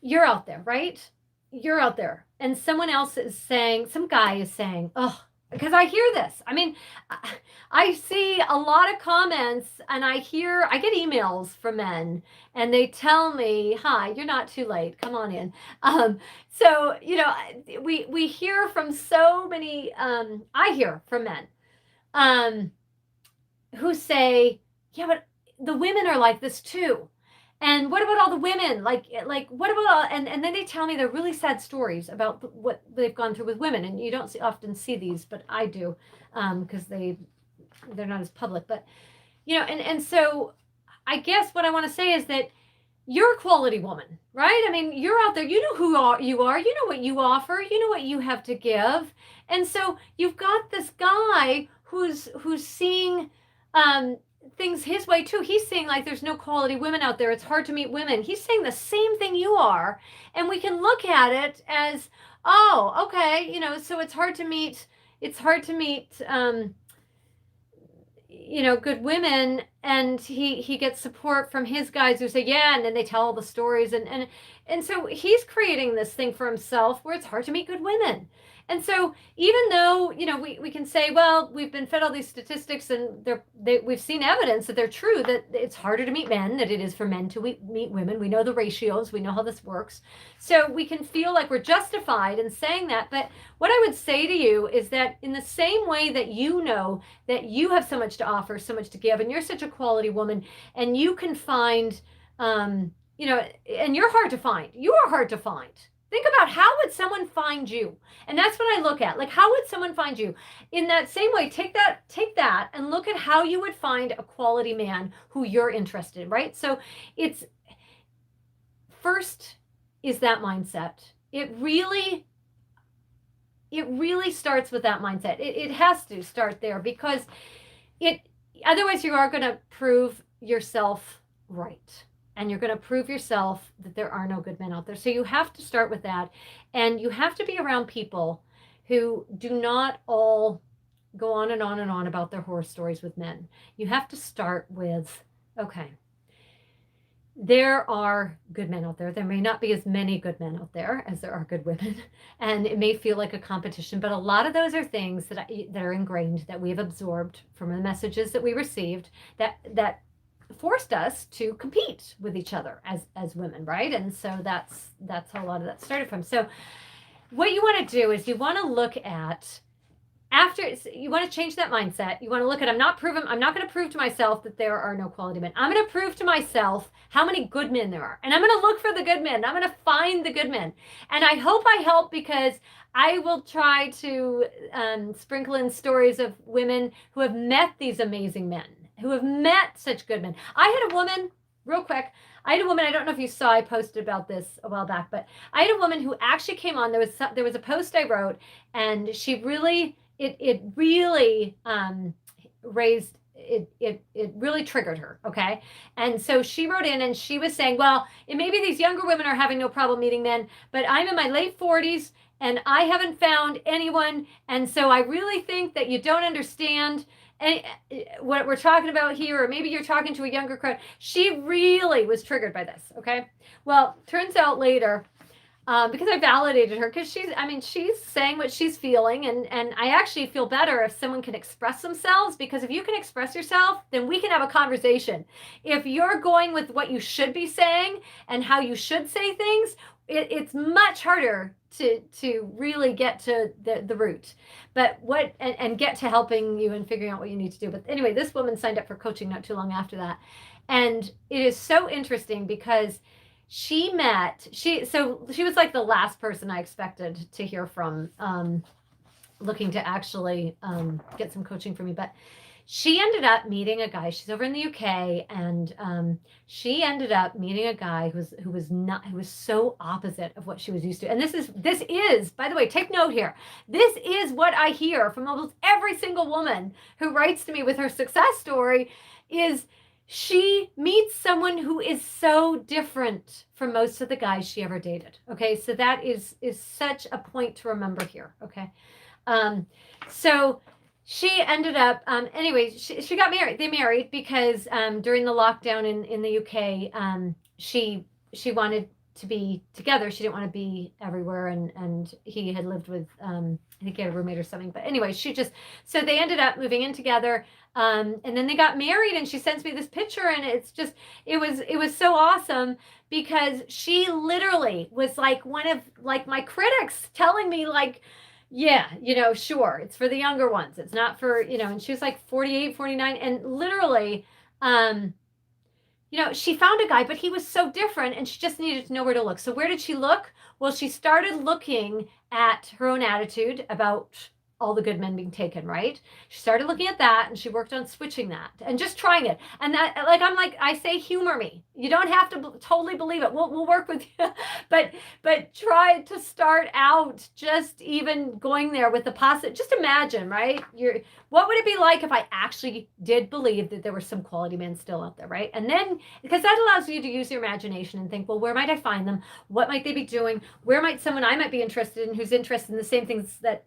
S1: you're out there, right? You're out there, and someone else is saying, some guy is saying, oh, because I hear this. I mean, I see a lot of comments, and I get emails from men, and they tell me, hi, you're not too late. Come on in. So, you know, we hear from so many, I hear from men who say, yeah, but the women are like this too. And what about all the women? Like what about all, and then they tell me they're really sad stories about what they've gone through with women. And you don't often see these, but I do, because they're not as public. But, you know, and so I guess what I want to say is that you're a quality woman, right? I mean, you're out there. You know who you are. You know what you offer. You know what you have to give. And so you've got this guy who's seeing things his way too. He's saying like there's no quality women out there. It's hard to meet women. He's saying the same thing you are. And we can look at it as, oh, okay, you know, so it's hard to meet you know, good women. And he gets support from his guys who say, yeah, and then they tell all the stories, and so he's creating this thing for himself where it's hard to meet good women. And so even though, you know, we can say, well, we've been fed all these statistics, and we've seen evidence that they're true, that it's harder to meet men than it is for men to meet women. We know the ratios. We know how this works. So we can feel like we're justified in saying that. But what I would say to you is that in the same way that you know that you have so much to offer, so much to give, and you're such a quality woman, and you can find, you know, and you're hard to find. You are hard to find. Think about, how would someone find you? And that's what I look at. Like, how would someone find you? In that same way, take that and look at how you would find a quality man who you're interested in, right? So it's first is that mindset. It really starts with that mindset. It has to start there, because otherwise you are going to prove yourself right. And you're going to prove yourself that there are no good men out there. So you have to start with that. And you have to be around people who do not all go on and on and on about their horror stories with men. You have to start with, okay, there are good men out there. There may not be as many good men out there as there are good women. And it may feel like a competition, but a lot of those are things that are ingrained, that we have absorbed from the messages that we received, that forced us to compete with each other as women, right? And so that's how a lot of that started from. So what you want to do is you want to look at, you want to change that mindset. You want to look at, I'm not going to prove to myself that there are no quality men. I'm going to prove to myself how many good men there are. And I'm going to look for the good men. I'm going to find the good men. And I hope I help, because I will try to sprinkle in stories of women who have met these amazing men, who have met such good men. I had a woman, real quick, I don't know if you saw, I posted about this a while back, but I had a woman who actually came on. There was a post I wrote, and she really, it really raised, it really triggered her, okay? And so she wrote in, and she was saying, well, maybe these younger women are having no problem meeting men, but I'm in my late 40s, and I haven't found anyone, and so I really think that you don't understand what we're talking about here, or maybe you're talking to a younger crowd. She really was triggered by this, okay? Well, turns out later, because I validated her, because she's saying what she's feeling, and I actually feel better if someone can express themselves, because if you can express yourself, then we can have a conversation. If you're going with what you should be saying and how you should say things, it's much harder to really get to the root, but and get to helping you and figuring out what you need to do. But anyway, this woman signed up for coaching not too long after that, and it is so interesting because she was like the last person I expected to hear from, looking to actually get some coaching from me. But she ended up meeting a guy. She's over in the UK, and she ended up meeting a guy who was so opposite of what she was used to. And this is, by the way, take note here. This is what I hear from almost every single woman who writes to me with her success story is she meets someone who is so different from most of the guys she ever dated. Okay, so that is such a point to remember here. Okay, so she ended up anyway. She got married. They married because during the lockdown in the UK, she wanted to be together. She didn't want to be everywhere, and he had lived with I think he had a roommate or something. But anyway, so they ended up moving in together. And then they got married, and she sends me this picture, and it was so awesome because she literally was like one of like my critics telling me like, yeah, sure, it's for the younger ones. It's not for, and she was like 48, 49, and literally, she found a guy, but he was so different, and she just needed to know where to look. So where did she look? Well, she started looking at her own attitude about all the good men being taken, right? She started looking at that, and she worked on switching that and just trying it. And that, like, I say, humor me. You don't have to totally believe it. We'll work with you, but try to start out just even going there with the positive. Just imagine, right? What would it be like if I actually did believe that there were some quality men still out there, right? And then, because that allows you to use your imagination and think, well, where might I find them? What might they be doing? Where might someone I might be interested in who's interested in the same things that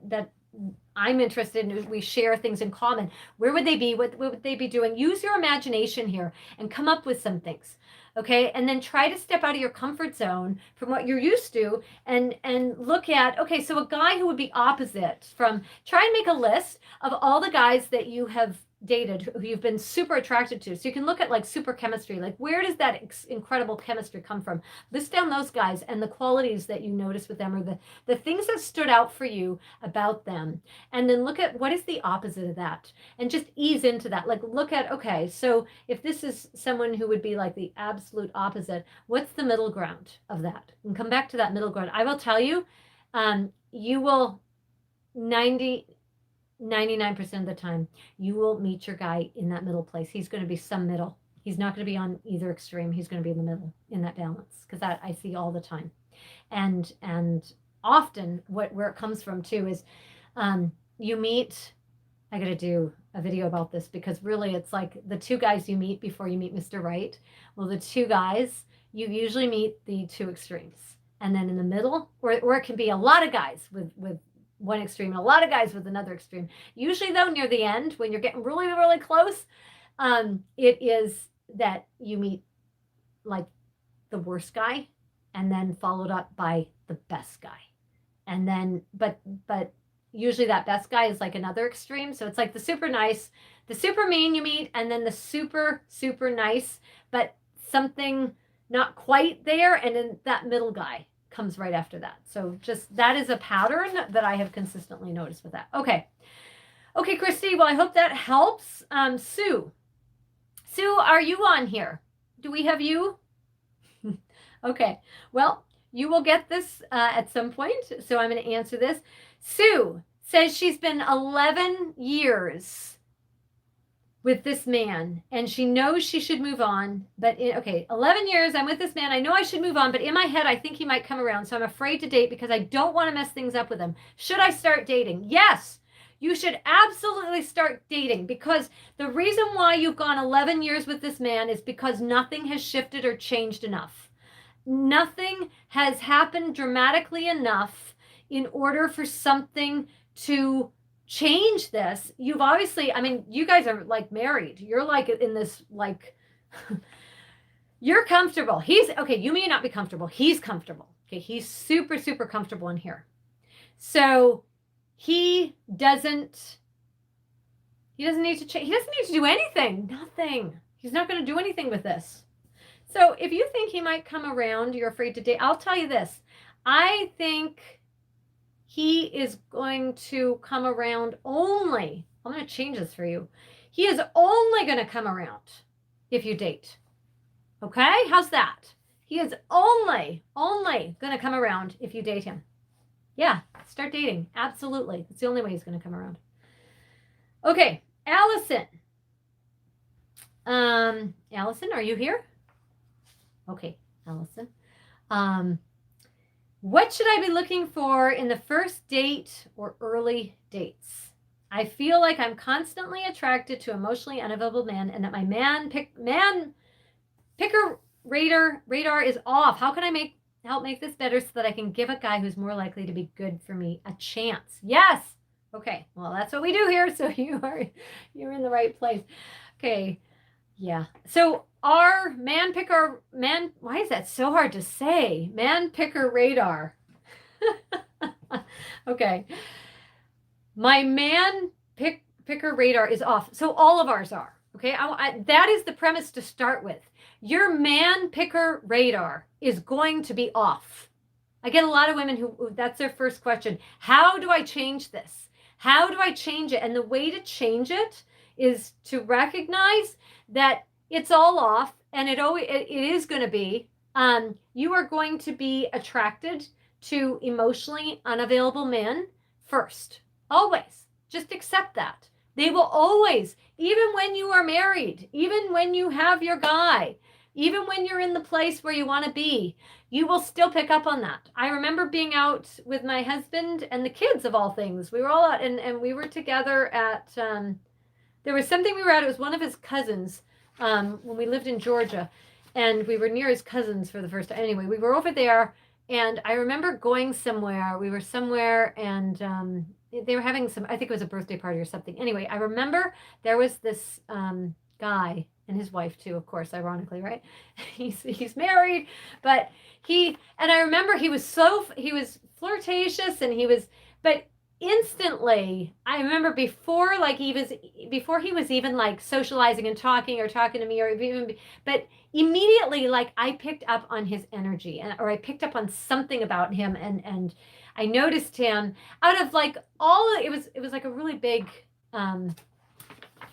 S1: I'm interested in? We share things in common. Where would they be? What would they be doing? Use your imagination here and come up with some things. Okay. And then try to step out of your comfort zone from what you're used to and look at, okay, so a guy who would be opposite from, try and make a list of all the guys that you have dated who you've been super attracted to. So you can look at like super chemistry, like where does that incredible chemistry come from? List down those guys and the qualities that you notice with them, or the things that stood out for you about them. And then look at what is the opposite of that and just ease into that. Like look at, okay, so if this is someone who would be like the absolute opposite, what's the middle ground of that? And come back to that middle ground. I will tell you, you will 99% of the time, you will meet your guy in that middle place. He's going to be some middle. He's not going to be on either extreme. He's going to be in the middle, in that balance, because that I see all the time. And often where it comes from too is you meet, I got to do a video about this because really it's like the two guys you meet before you meet Mr. Right. Well, the two guys, you usually meet the two extremes. And then in the middle, or it can be a lot of guys with one extreme and a lot of guys with another extreme. Usually though, near the end, when you're getting really, really close, it is that you meet like the worst guy and then followed up by the best guy. And then, but usually that best guy is like another extreme. So it's like the super nice, the super mean you meet, and then the super, super nice, but something not quite there. And then that middle guy comes right after that. So just that is a pattern that I have consistently noticed with that. Okay, Christy. Well, I hope that helps. Sue, are you on here? Do we have you? Okay. Well, you will get this at some point. So I'm going to answer this. Sue says she's been 11 years with this man and she knows she should move on, but 11 years I'm with this man. I know I should move on, but in my head I think he might come around, so I'm afraid to date because I don't want to mess things up with him. Should I start dating? Yes, you should absolutely start dating, because the reason why you've gone 11 years with this man is because nothing has shifted or changed enough. Nothing has happened dramatically enough in order for something to change this. You've obviously, I mean, you guys are like married. You're like in this, like, you're comfortable. He's okay. You may not be comfortable. He's comfortable. Okay. He's super, super comfortable in here. So he doesn't need to change. He doesn't need to do anything. Nothing. He's not going to do anything with this. So if you think he might come around, you're afraid to date, I'll tell you this. I think he is going to come around only, I'm going to change this for you. He is only going to come around if you date. Okay? How's that? He is only going to come around if you date him. Yeah, start dating. Absolutely. It's the only way he's going to come around. Okay, Allison. Allison, are you here? Okay, Allison. What should I be looking for in the first date or early dates? I feel like I'm constantly attracted to emotionally unavailable men, and that my man picker radar is off. How can I help make this better so that I can give a guy who's more likely to be good for me a chance? Yes. Okay. Well, that's what we do here. So you're in the right place. Okay. Yeah. So our why is that so hard to say? Man picker radar. Okay. My picker radar is off. So all of ours are. Okay. That is the premise to start with. Your man picker radar is going to be off. I get a lot of women who that's their first question. How do I change this? How do I change it? And the way to change it is to recognize that it's all off, and it is going to be. You are going to be attracted to emotionally unavailable men first. Always. Just accept that. They will always, even when you are married, even when you have your guy, even when you're in the place where you want to be, you will still pick up on that. I remember being out with my husband and the kids, of all things. We were all out, and we were together at, there was something we were at. It was one of his cousins when we lived in Georgia, and we were near his cousins for the first time. Anyway, we were over there, and I remember going somewhere. We were somewhere, and they were having I think it was a birthday party or something. Anyway, I remember there was this guy, and his wife too, of course, ironically, right? He's married, but I remember he was flirtatious, and but instantly, I remember before he was even like socializing and talking to me, but immediately, like, I picked up on his energy, or I picked up on something about him, and I noticed him out of like it was like a really big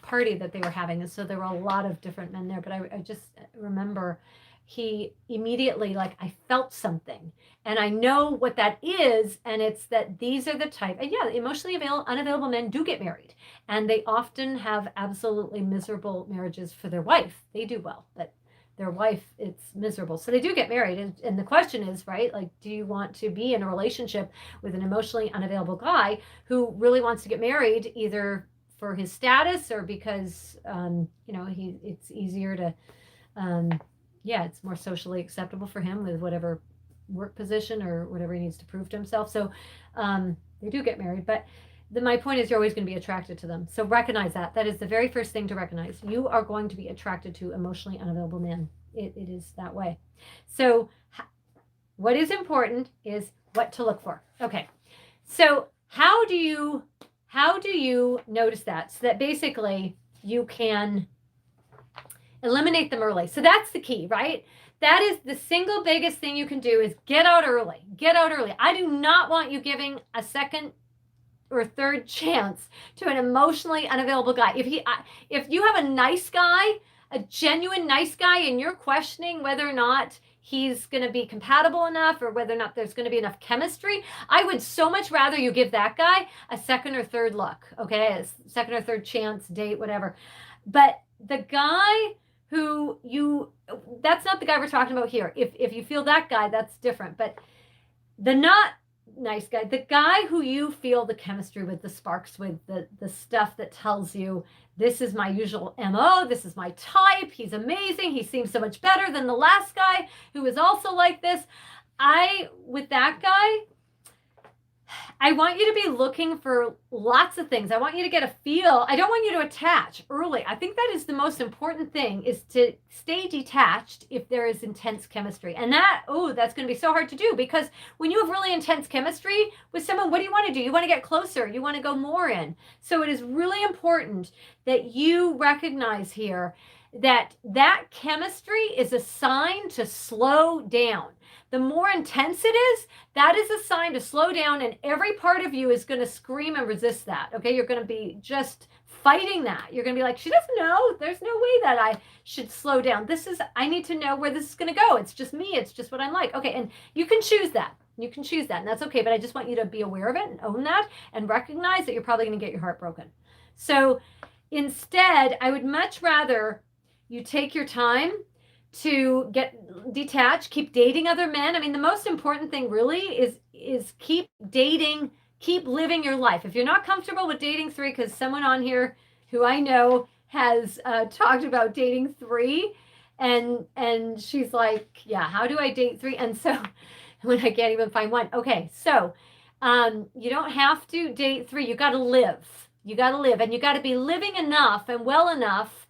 S1: party that they were having, and so there were a lot of different men there, but I just remember he immediately, like, I felt something, and I know what that is, and it's that these are the type, and yeah, emotionally unavailable men do get married, and they often have absolutely miserable marriages for their wife. They do well, but their wife, it's miserable, so they do get married, and the question is, right, like, do you want to be in a relationship with an emotionally unavailable guy who really wants to get married, either for his status or because it's easier to it's more socially acceptable for him with whatever work position or whatever he needs to prove to himself. So they do get married, but my point is, you're always going to be attracted to them. So recognize that. That is the very first thing to recognize. You are going to be attracted to emotionally unavailable men. It is that way. So what is important is what to look for. Okay. So how do you notice that? So that basically you can eliminate them early. So that's the key, right? That is the single biggest thing you can do, is get out early. Get out early. I do not want you giving a second or third chance to an emotionally unavailable guy. If you have a nice guy, a genuine nice guy, and you're questioning whether or not he's going to be compatible enough, or whether or not there's going to be enough chemistry, I would so much rather you give that guy a second or third look, okay? A second or third chance, date, whatever. But the guy that's not the guy we're talking about here. If you feel that guy, that's different. But the not nice guy, the guy who you feel the chemistry with, the sparks with, the stuff that tells you, this is my usual MO, this is my type, he's amazing, he seems so much better than the last guy who was also like this. With that guy, I want you to be looking for lots of things. I want you to get a feel. I don't want you to attach early. I think that is the most important thing, is to stay detached if there is intense chemistry. And that's going to be so hard to do, because when you have really intense chemistry with someone, what do you want to do? You want to get closer. You want to go more in. So it is really important that you recognize here that chemistry is a sign to slow down. The more intense it is, that is a sign to slow down, and every part of you is going to scream and resist that, okay? You're going to be just fighting that. You're going to be like, she doesn't know. There's no way that I should slow down. I need to know where this is going to go. It's just me. It's just what I'm like. Okay, and you can choose that. You can choose that, and that's okay, but I just want you to be aware of it and own that and recognize that you're probably going to get your heart broken. So instead, I would much rather you take your time to get detached, keep dating other men. I mean, the most important thing really is keep dating, keep living your life. If you're not comfortable with dating three, because someone on here who I know has talked about dating three, and she's like, yeah, how do I date three? And so when I can't even find one. Okay, so you don't have to date three. You got to live. You got to live, and you got to be living enough and well enough,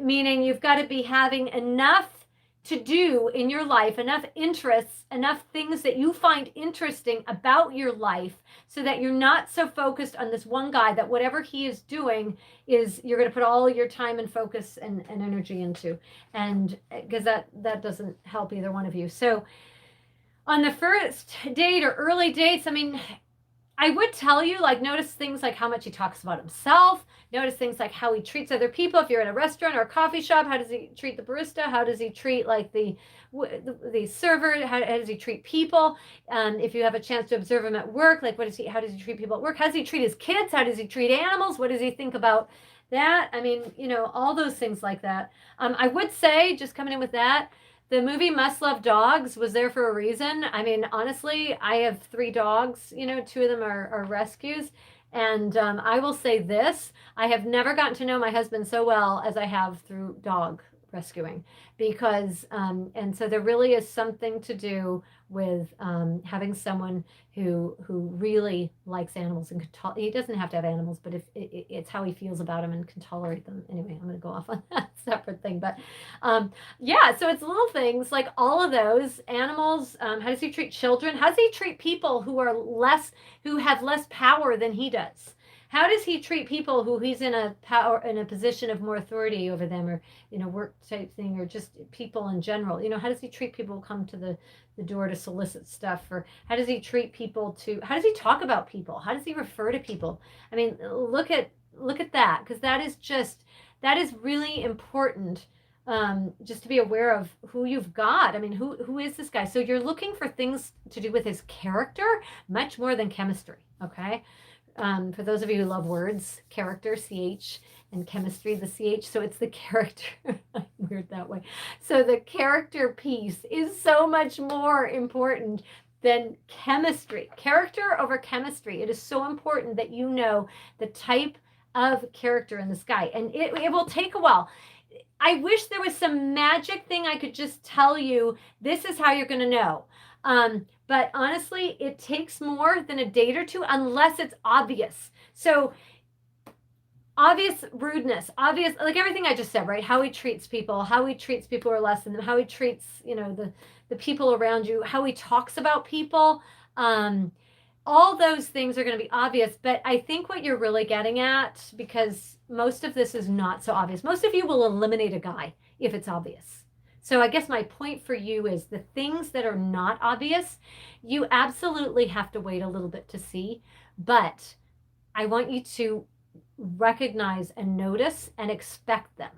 S1: meaning you've got to be having enough to do in your life, enough interests, enough things that you find interesting about your life, so that you're not so focused on this one guy that whatever he is doing is you're going to put all your time and focus and energy into, and because that doesn't help either one of you. So on the first date or early dates, I mean, I would tell you, like, notice things like how much he talks about himself. Notice things like how he treats other people. If you're in a restaurant or a coffee shop, how does he treat the barista? How does he treat, like, the server? How does he treat people? If you have a chance to observe him at work, like, how does he treat people at work? How does he treat his kids? How does he treat animals? What does he think about that? I mean, all those things like that. I would say, just coming in with that, the movie Must Love Dogs was there for a reason. I mean, honestly, I have 3 dogs, 2 of them are rescues. And I will say this, I have never gotten to know my husband so well as I have through dog rescuing, because, and so there really is something to do with having someone who really likes animals and he doesn't have to have animals, but if it's how he feels about them and can tolerate them. Anyway, I'm going to go off on that separate thing, but yeah, so it's little things like all of those animals. How does he treat children? How does he treat people who have less power than he does? How does he treat people who he's in a position of more authority over them, or work type thing, or just people in general? How does he treat people who come to the door to solicit stuff? Or how does he treat people how does he talk about people? How does he refer to people? I mean, look at that, because that is really important. Just to be aware of who you've got. I mean, who is this guy? So you're looking for things to do with his character much more than chemistry. Okay. For those of you who love words, character, CH, and chemistry, the CH. So it's the character. Weird that way. So the character piece is so much more important than chemistry. Character over chemistry. It is so important that you know the type of character in this guy. And it will take a while. I wish there was some magic thing I could just tell you, this is how you're going to know. But honestly, it takes more than a date or two, unless it's obvious. So obvious rudeness, obvious, like everything I just said, right? How he treats people who are less than them, how he treats, the people around you, how he talks about people. All those things are going to be obvious, but I think what you're really getting at, because most of this is not so obvious. Most of you will eliminate a guy if it's obvious. So I guess my point for you is the things that are not obvious, you absolutely have to wait a little bit to see, but I want you to recognize and notice and expect them,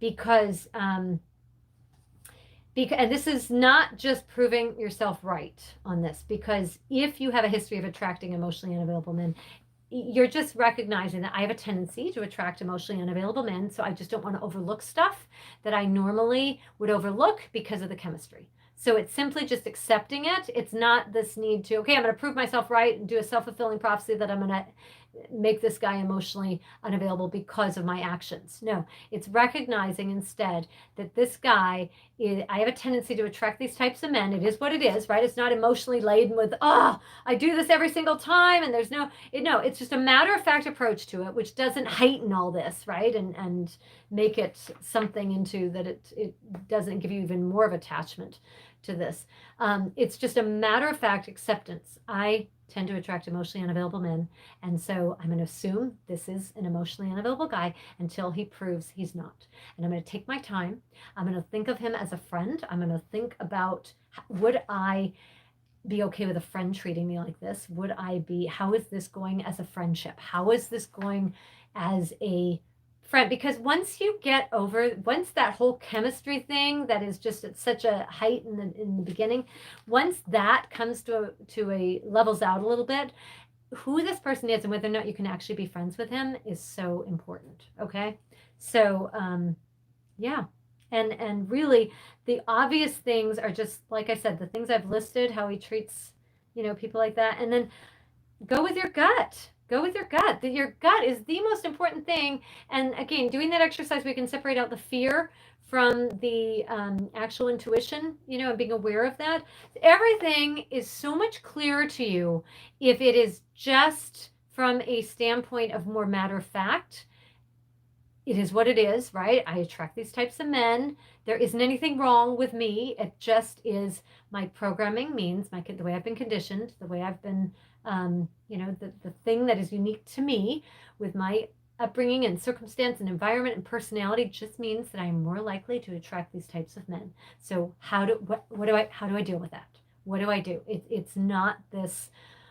S1: because and this is not just proving yourself right on this, because if you have a history of attracting emotionally unavailable men, you're just recognizing that I have a tendency to attract emotionally unavailable men. So I just don't want to overlook stuff that I normally would overlook because of the chemistry. So it's simply just accepting it. It's not this need to, okay, I'm going to prove myself right and do a self-fulfilling prophecy that I'm going to make this guy emotionally unavailable because of my actions. No, it's recognizing instead that this guy I have a tendency to attract these types of men. It is what it is, right? It's not emotionally laden with, I do this every single time, and there's it's just a matter of fact approach to it, which doesn't heighten all this, right? And make it something into that it doesn't give you even more of attachment to this. It's just a matter of fact acceptance. I tend to attract emotionally unavailable men, and so I'm going to assume this is an emotionally unavailable guy until he proves he's not. And I'm going to take my time. I'm going to think of him as a friend. I'm going to think about, would I be okay with a friend treating me like this? How is this going as a friendship? How is this going as a friend? Because once that whole chemistry thing that is just at such a height in the beginning, once that comes to a levels out a little bit, who this person is and whether or not you can actually be friends with him is so important. Okay. So, Yeah. And really the obvious things are just, like I said, the things I've listed, how he treats, people like that. And then go with your gut. Go with your gut. Your gut is the most important thing. And again, doing that exercise, we can separate out the fear from the actual intuition, and being aware of that. Everything is so much clearer to you if it is just from a standpoint of more matter of fact. It is what it is, right? I attract these types of men. There isn't anything wrong with me. It just is my programming means the way I've been conditioned, the way I've been, the thing that is unique to me with my upbringing and circumstance and environment and personality just means that I'm more likely to attract these types of men. So how do I deal with that? What do I do? It's not this,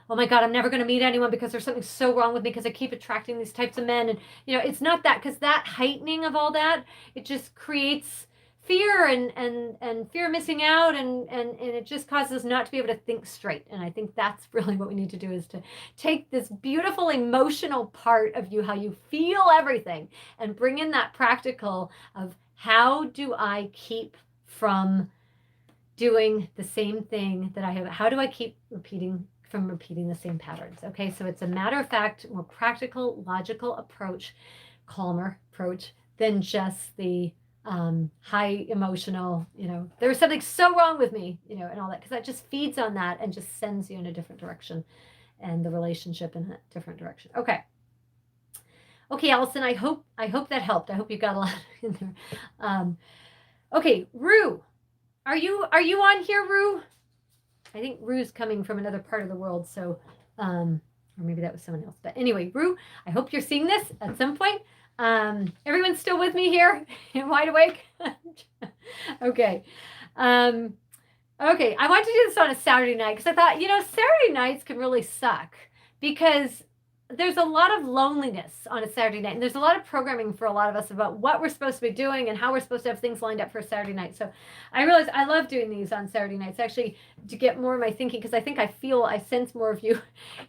S1: oh my God, I'm never going to meet anyone because there's something so wrong with me because I keep attracting these types of men. And, it's not that, because that heightening of all that, it just creates fear and fear of missing out. And it just causes us not to be able to think straight. And I think that's really what we need to do, is to take this beautiful emotional part of you, how you feel everything, and bring in that practical of how do I keep from doing the same thing that I have? How do I keep repeating the same patterns? Okay, so it's a matter of fact, more practical, logical approach, calmer approach than just the high emotional, there's something so wrong with me, and all that, because that just feeds on that and just sends you in a different direction, and the relationship in a different direction. Okay, Allison, I hope that helped. I hope you got a lot in there. Okay, Rue, are you on here, Rue? I think Rue's coming from another part of the world, so, or maybe that was someone else. But anyway, Rue, I hope you're seeing this at some point. Everyone's still with me here, wide awake. Okay. Okay, I wanted to do this on a Saturday night because I thought, Saturday nights can really suck because there's a lot of loneliness on a Saturday night, and there's a lot of programming for a lot of us about what we're supposed to be doing and how we're supposed to have things lined up for a Saturday night. So I realized I love doing these on Saturday nights, actually, to get more of my thinking, because I think I sense more of you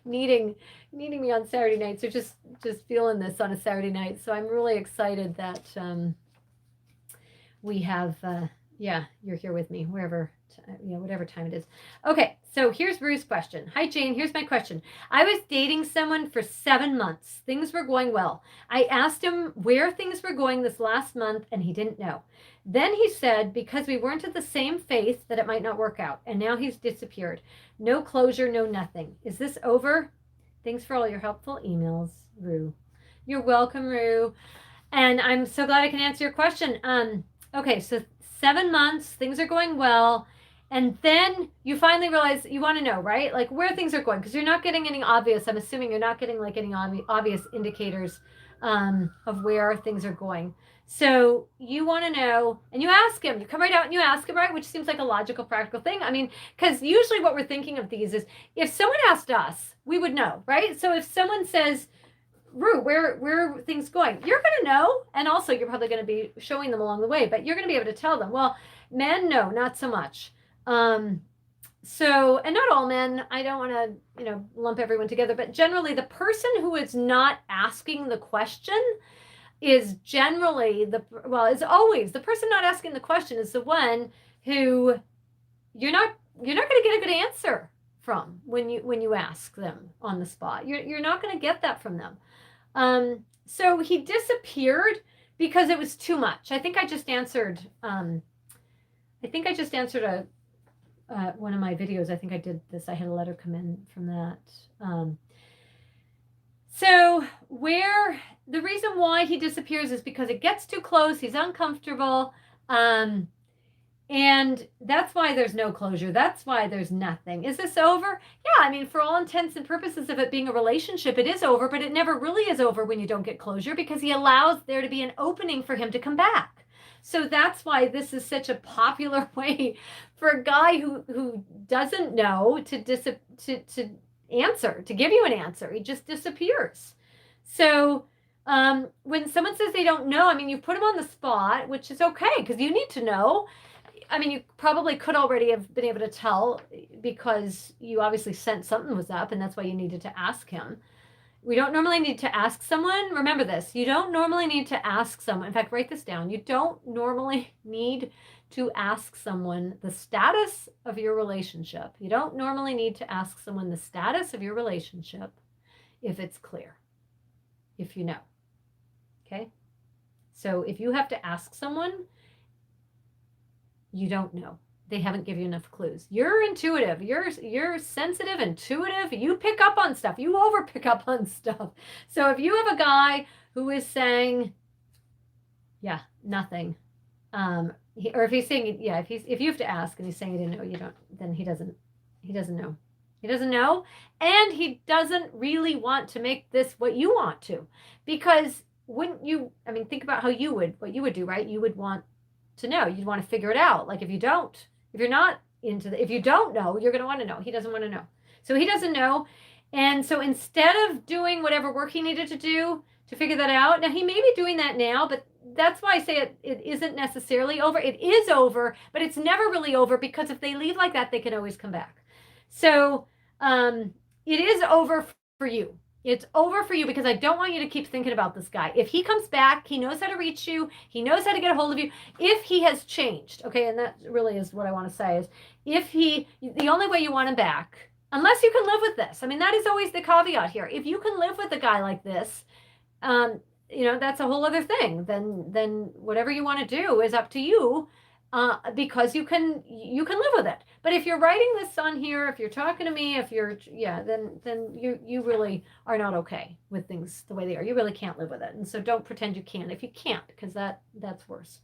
S1: needing me on Saturday nights, or just feeling this on a Saturday night. So I'm really excited that we have, you're here with me, whatever time it is. Okay, so here's Rue's question. Hi, Jane. Here's my question. I was dating someone for 7 months. Things were going well. I asked him where things were going this last month, and he didn't know. Then he said because we weren't of the same faith that it might not work out, and now he's disappeared. No closure, no nothing. Is this over? Thanks for all your helpful emails, Rue. You're welcome, Rue. And I'm so glad I can answer your question. Okay, so 7 months, things are going well. And then you finally realize you want to know, right? Like where things are going, because you're not getting any obvious, I'm assuming you're not getting like any obvious indicators of where things are going. So you want to know, and you ask him, you come right out and you ask him, right? Which seems like a logical, practical thing. I mean, because usually what we're thinking of these is if someone asked us, we would know, right? So if someone says, Rue, where are things going? You're going to know. And also you're probably going to be showing them along the way, but you're going to be able to tell them, well, men, no, not so much. So, and not all men, I don't want to, lump everyone together, but generally the person who is not asking the question is generally is always the person not asking the question is the one who you're not going to get a good answer from when you ask them on the spot. You're not going to get that from them. So he disappeared because it was too much. I think I just answered one of my videos. I think I did this. I had a letter come in from that. So the reason why he disappears is because it gets too close. He's uncomfortable. And that's why there's no closure. That's why there's nothing. Is this over? Yeah, I mean, for all intents and purposes of it being a relationship, it is over, but it never really is over when you don't get closure, because he allows there to be an opening for him to come back. So that's why this is such a popular way for a guy who doesn't know to answer, to give you an answer. He just disappears. So when someone says they don't know, I mean, you put them on the spot, which is okay, because you need to know. I mean, you probably could already have been able to tell because you obviously sensed something was up, and that's why you needed to ask him. We don't normally need to ask someone. Remember this. You don't normally need to ask someone. In fact, write this down. You don't normally need to ask someone the status of your relationship. You don't normally need to ask someone the status of your relationship if it's clear, if you know. Okay? So if you have to ask someone, you don't know. They haven't given you enough clues. You're intuitive. You're sensitive, intuitive. You pick up on stuff. You over pick up on stuff. So if you have a guy who is saying, yeah, nothing, or if he's saying, yeah, if you have to ask and he's saying he didn't know, you don't, then he doesn't know. He doesn't know, and he doesn't really want to make this what you want to, because wouldn't you? I mean, think about what you would do, right? You would want to know. You'd want to figure it out. Like if you don't know, you're going to want to know. He doesn't want to know. So he doesn't know. And so instead of doing whatever work he needed to do to figure that out, now he may be doing that now, but that's why I say it isn't necessarily over. It is over, but it's never really over, because if they leave like that, they can always come back. So it is over for you. It's over for you, because I don't want you to keep thinking about this guy. If he comes back, he knows how to reach you. He knows how to get a hold of you. If he has changed, okay, and that really is what I want to say, is the only way you want him back, unless you can live with this. I mean, that is always the caveat here. If you can live with a guy like this, that's a whole other thing. Then whatever you want to do is up to you. Because you can live with it. But if you're writing this on here, if you're talking to me, then you really are not okay with things the way they are. You really can't live with it. And so don't pretend you can if you can't, because that's worse.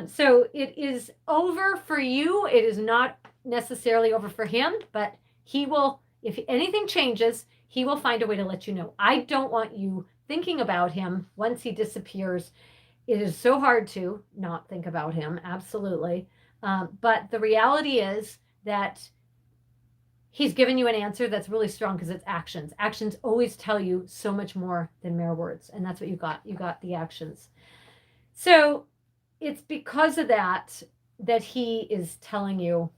S1: So it is over for you. It is not necessarily over for him, but he will, if anything changes, he will find a way to let you know. I don't want you thinking about him once he disappears. It is so hard to not think about him, absolutely. But the reality is that he's given you an answer that's really strong, because it's actions. Actions always tell you so much more than mere words. And that's what you got. You got the actions. So it's because of that he is telling you,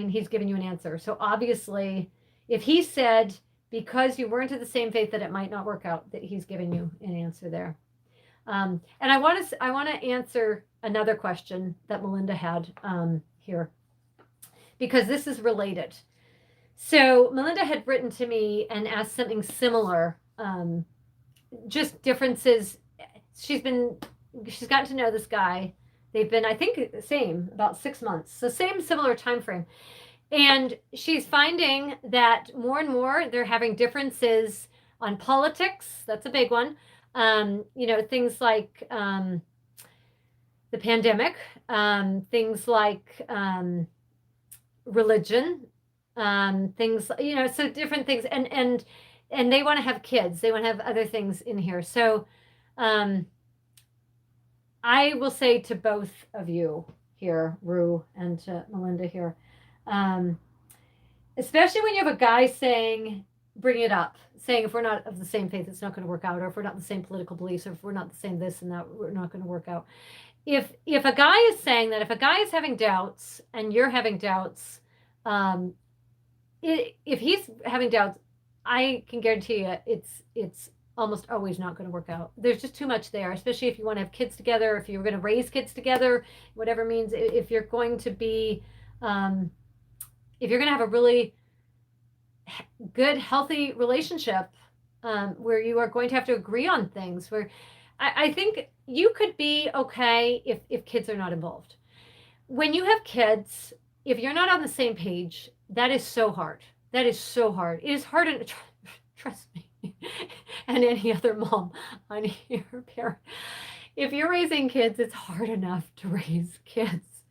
S1: he's giving you an answer. So obviously, if he said, because you weren't of the same faith, that it might not work out, that he's giving you an answer there. And I want to answer another question that Melinda had here, because this is related. So Melinda had written to me and asked something similar, just differences. She's gotten to know this guy. They've been, I think, the same, about 6 months. So similar time frame. And she's finding that more and more they're having differences on politics. That's a big one. Things like the pandemic, things like religion, things, so different things. And they want to have kids. They want to have other things in here. So I will say to both of you here, Rue, and to Melinda here, especially when you have a guy bring it up, saying if we're not of the same faith, it's not going to work out, or if we're not the same political beliefs, or if we're not the same this and that, we're not going to work out. If a guy is saying that, if a guy is having doubts and you're having doubts, if he's having doubts, I can guarantee you it's almost always not going to work out. There's just too much there, especially if you want to have kids together, if you're going to raise kids together, whatever means, if you're going to be, if you're going to have a really good, healthy relationship, where you are going to have to agree on things, where I think you could be okay if kids are not involved. When you have kids, if you're not on the same page, that is so hard. That is so hard. It is hard, and trust me, and any other mom on here, parent. If you're raising kids, it's hard enough to raise kids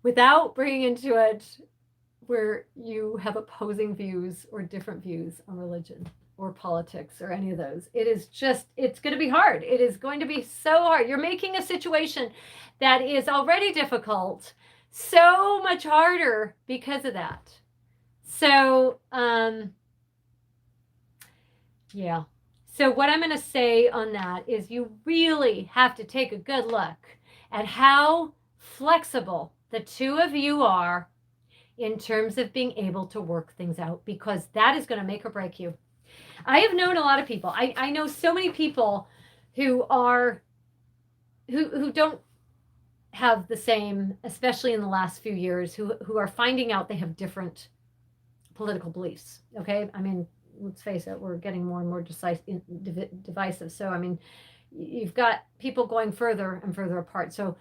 S1: without bringing into it where you have opposing views or different views on religion or politics or any of those. It's going to be hard. It is going to be so hard. You're making a situation that is already difficult so much harder because of that. So, yeah. So what I'm going to say on that is you really have to take a good look at how flexible the two of you are in terms of being able to work things out, because that is going to make or break you. I have known a lot of people. I know so many people who don't have the same, especially in the last few years, who are finding out they have different political beliefs. Okay, I mean, let's face it, we're getting more and more divisive. So I mean, you've got people going further and further apart. So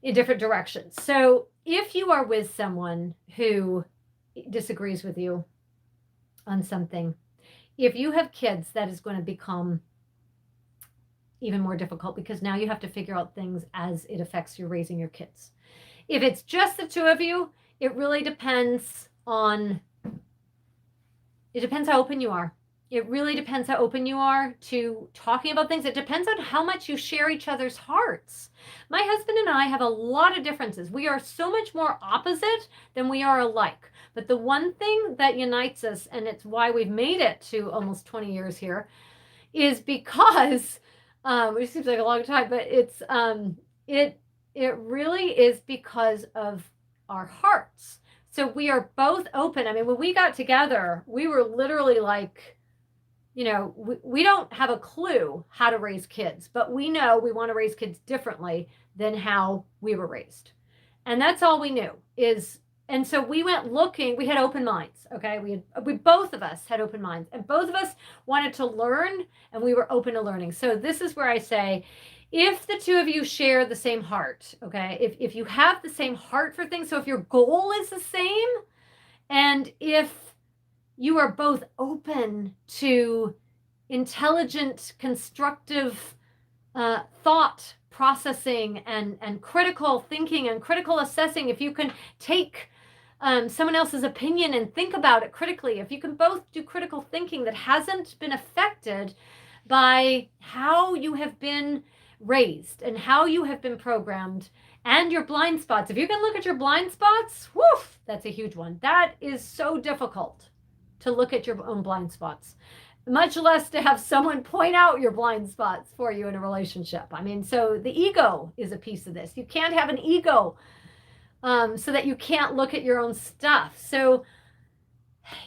S1: in different directions. So if you are with someone who disagrees with you on something, if you have kids, that is going to become even more difficult, because now you have to figure out things as it affects you raising your kids. If it's just the two of you, it really depends how open you are. It really depends how open you are to talking about things. It depends on how much you share each other's hearts. My husband and I have a lot of differences. We are so much more opposite than we are alike. But the one thing that unites us, and it's why we've made it to almost 20 years here, is because, which seems like a long time, but it really is because of our hearts. So we are both open. I mean, when we got together, we were literally like, we don't have a clue how to raise kids, but we know we want to raise kids differently than how we were raised. And that's all we knew and so we went looking, we had open minds. Okay. We both of us had open minds, and both of us wanted to learn, and we were open to learning. So this is where I say, if the two of you share the same heart, okay, if you have the same heart for things, so if your goal is the same, and if you are both open to intelligent, constructive thought processing and critical thinking and critical assessing, if you can take someone else's opinion and think about it critically, if you can both do critical thinking that hasn't been affected by how you have been raised and how you have been programmed and your blind spots. If you can look at your blind spots, woof, that's a huge one. That is so difficult, to look at your own blind spots, much less to have someone point out your blind spots for you in a relationship. I mean, so the ego is a piece of this. You can't have an ego so that you can't look at your own stuff. So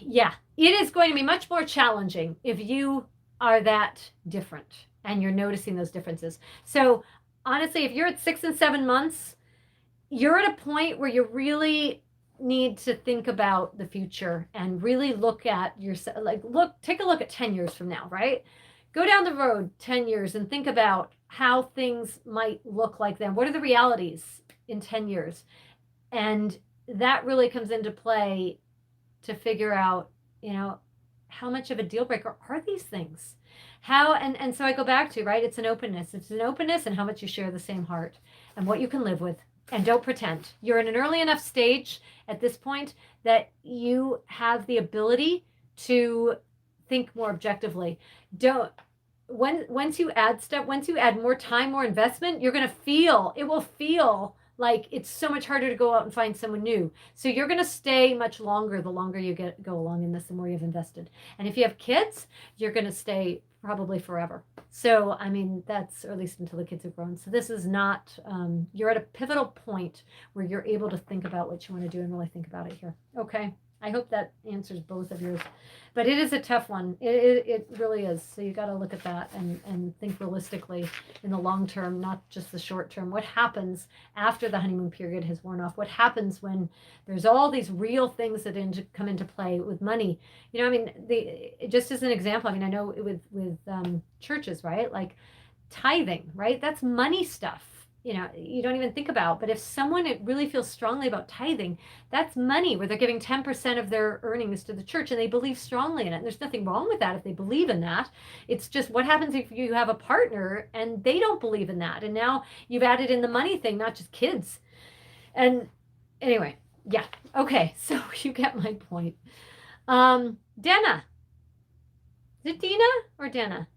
S1: yeah, it is going to be much more challenging if you are that different and you're noticing those differences. So honestly, if you're at 6 and 7 months, you're at a point where you really need to think about the future and really look at yourself, take a look at 10 years from now, right? Go down the road 10 years and think about how things might look like then. What are the realities in 10 years? And that really comes into play to figure out, how much of a deal breaker are these things? And so I go back to, right, it's an openness and how much you share the same heart and what you can live with. And don't pretend. You're in an early enough stage at this point that you have the ability to think more objectively. Once you add more time, more investment, it will feel like it's so much harder to go out and find someone new. So you're going to stay much longer the longer you go along in this, the more you've invested. And if you have kids, you're going to stay probably forever. So, I mean, or at least until the kids are grown. So this is not, you're at a pivotal point where you're able to think about what you want to do and really think about it here. Okay. I hope that answers both of yours, but it is a tough one. It really is. So you got to look at that and think realistically in the long term, not just the short term. What happens after the honeymoon period has worn off? What happens when there's all these real things that come into play with money? I mean, just as an example, I mean, I know with churches, right? Like tithing, right? That's money stuff. You don't even think about, but if someone really feels strongly about tithing, that's money where they're giving 10% of their earnings to the church and they believe strongly in it. And there's nothing wrong with that if they believe in that. It's just what happens if you have a partner and they don't believe in that. And now you've added in the money thing, not just kids. And anyway, yeah. Okay. So you get my point. Dana. Is it Dina or Dana?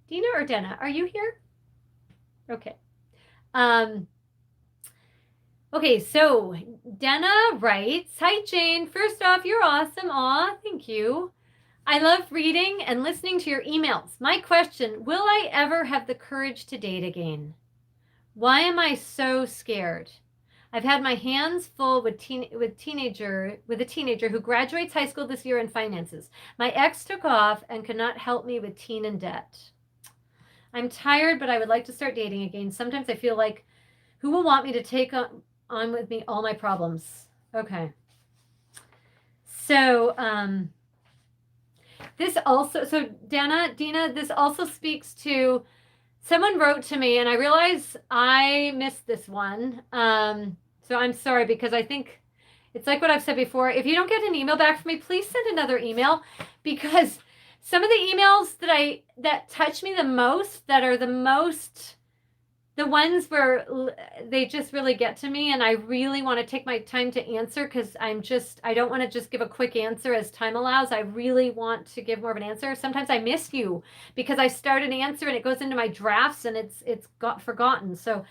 S1: Dina or Dana? Are you here? Okay. Okay, so Dana writes, "Hi Jane, first off, you're awesome. Aw, thank you. I love reading and listening to your emails. My question, will I ever have the courage to date again? Why am I so scared? I've had my hands full with a teenager who graduates high school this year in finances. My ex took off and could not help me with teen and debt. I'm tired, but I would like to start dating again. Sometimes I feel like who will want me to take on with me all my problems? Okay. So, this also, so Dina, this also speaks to someone wrote to me, and I realize I missed this one. So I'm sorry, because I think it's like what I've said before. If you don't get an email back from me, please send another email, because some of the emails that touch me the most, that are the ones where they just really get to me, and I really want to take my time to answer, because I don't want to just give a quick answer as time allows. I really want to give more of an answer. Sometimes I miss you because I start an answer and it goes into my drafts and it's got forgotten. So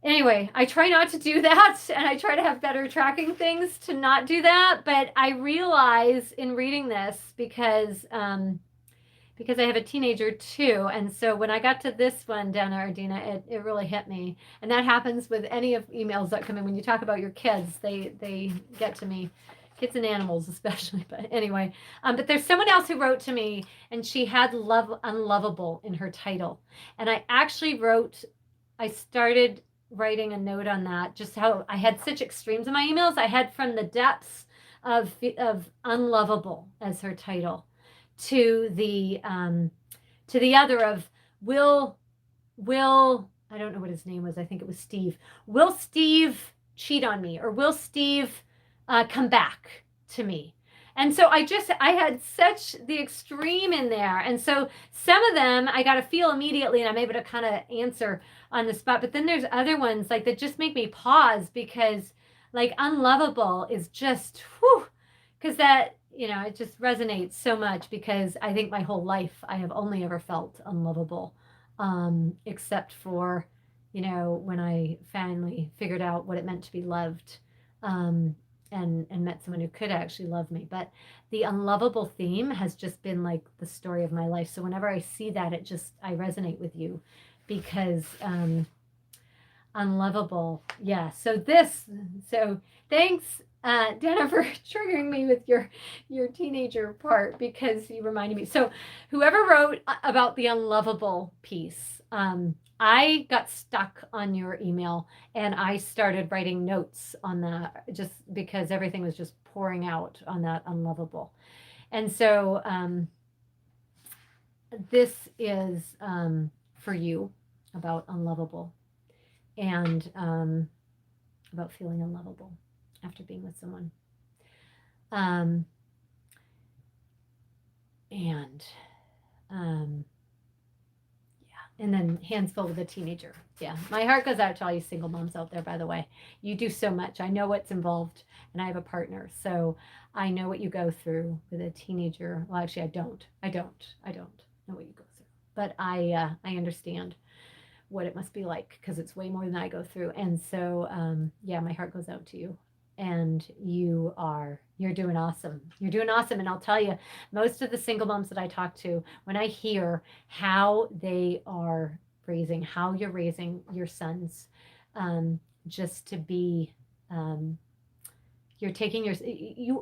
S1: anyway, I try not to do that, and I try to have better tracking things to not do that. But I realize in reading this, because I have a teenager too. And so when I got to this one, Dina, it really hit me. And that happens with any of emails that come in. When you talk about your kids, they get to me, kids and animals especially. But anyway, but there's someone else who wrote to me, and she had Unlovable in her title. And I started writing a note on that, just how I had such extremes in my emails. I had from the depths of Unlovable as her title, to the other of will I don't know what his name was. I think it was Steve. Will Steve cheat on me, or will Steve come back to me? And so I had such the extreme in there. And so some of them I got to feel immediately, and I'm able to kind of answer on the spot. But then there's other ones like that just make me pause, because like Unlovable is just whew, because that, it just resonates so much, because I think my whole life I have only ever felt unlovable, except for, when I finally figured out what it meant to be loved, and met someone who could actually love me. But the unlovable theme has just been like the story of my life. So whenever I see that, I resonate with you, because unlovable. Yeah. So thanks, Dana, for triggering me with your teenager part, because you reminded me. So whoever wrote about the unlovable piece, I got stuck on your email, and I started writing notes on that, just because everything was just pouring out on that unlovable. And so this is for you, about unlovable, and about feeling unlovable after being with someone. And then hands full with a teenager. Yeah, my heart goes out to all you single moms out there, by the way. You do so much. I know what's involved, and I have a partner, so I know what you go through with a teenager. Well, actually, I don't know what you go through, but I understand what it must be like, because it's way more than I go through. And so yeah, my heart goes out to you, and you're doing awesome. You're doing awesome. And I'll tell you, most of the single moms that I talk to, when I hear how you're raising your sons, just to be, you're taking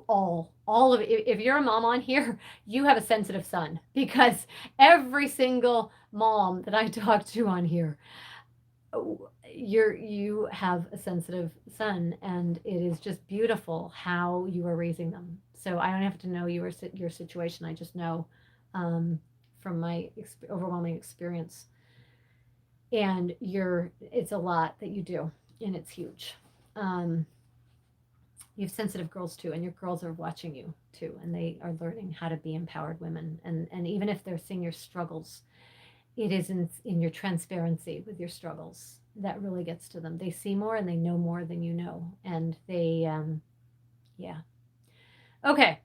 S1: all of it. If you're a mom on here, you have a sensitive son, because every single mom that I talk to on here, you have a sensitive son, and it is just beautiful how you are raising them. So I don't have to know your situation. I just know from my overwhelming experience, and it's a lot that you do, and it's huge. You have sensitive girls too, and your girls are watching you too, and they are learning how to be empowered women. And even if they're seeing your struggles, it is in your transparency with your struggles that really gets to them. They see more and they know more than you know. And they, yeah. Okay.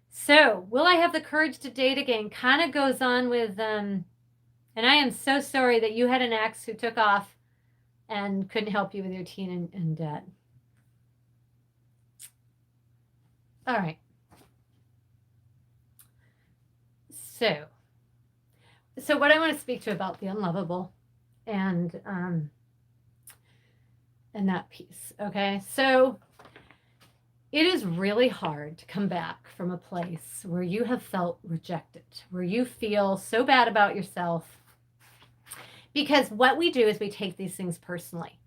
S1: So, will I have the courage to date again? Kind of goes on with, and I am so sorry that you had an ex who took off and couldn't help you with your teen and debt. All right. So what I want to speak to about the unlovable, and and that piece. Okay. So it is really hard to come back from a place where you have felt rejected, where you feel so bad about yourself. Because what we do is we take these things personally.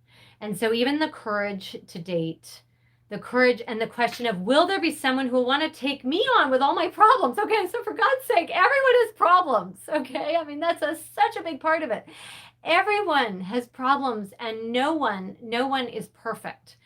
S1: And so even the courage to date, the courage and the question of, will there be someone who will want to take me on with all my problems? Okay, so for God's sake, everyone has problems. Okay, I mean, that's such a big part of it. Everyone has problems, and no one is perfect.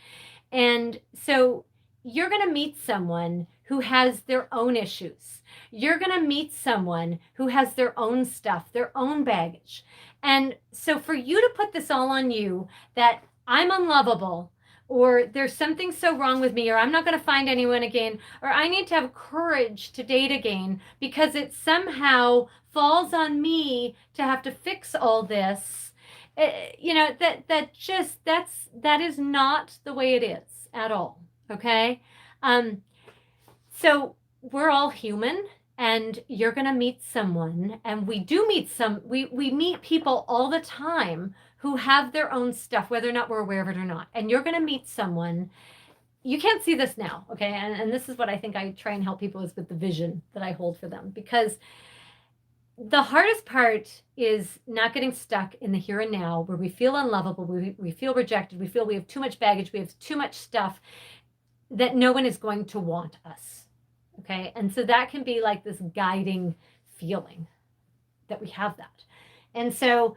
S1: And so you're going to meet someone who has their own issues. You're going to meet someone who has their own stuff, their own baggage. And so for you to put this all on you, that I'm unlovable, or there's something so wrong with me, or I'm not going to find anyone again, or I need to have courage to date again because it somehow falls on me to have to fix all this. You know, that is not the way it is at all. Okay. So we're all human, and you're going to meet someone, and we do meet we meet people all the time who have their own stuff, whether or not we're aware of it or not. And you're going to meet someone. You can't see this now. Okay. And this is what I think I try and help people is with the vision that I hold for them, because the hardest part is not getting stuck in the here and now where we feel unlovable, we feel rejected, we feel we have too much baggage, we have too much stuff that no one is going to want us. Okay. And so that can be like this guiding feeling that we have that. And so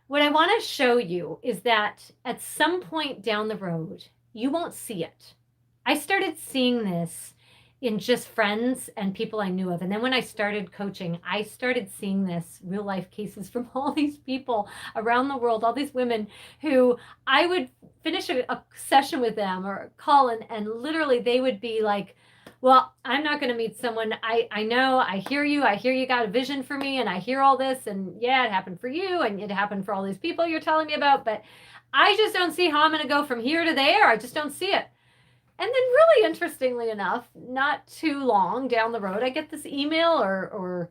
S1: what I want to show you is that at some point down the road, you won't see it. I started seeing this in just friends and people I knew of. And then when I started coaching, I started seeing this real life cases from all these people around the world, all these women who I would finish a session with them or a call, and literally they would be like, well, I'm not going to meet someone. I know, I hear you got a vision for me, and I hear all this, and yeah, it happened for you, and it happened for all these people you're telling me about, but I just don't see how I'm going to go from here to there. I just don't see it. And then really interestingly enough, not too long down the road, I get this email or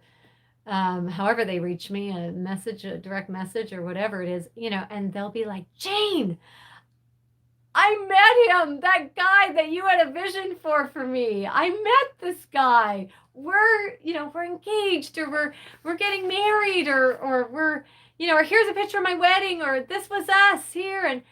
S1: however they reach me, a message, a direct message or whatever it is, you know, and they'll be like, Jane, I met him, that guy that you had a vision for me. I met this guy. We're engaged, or we're getting married, or we're, or here's a picture of my wedding, or this was us here. And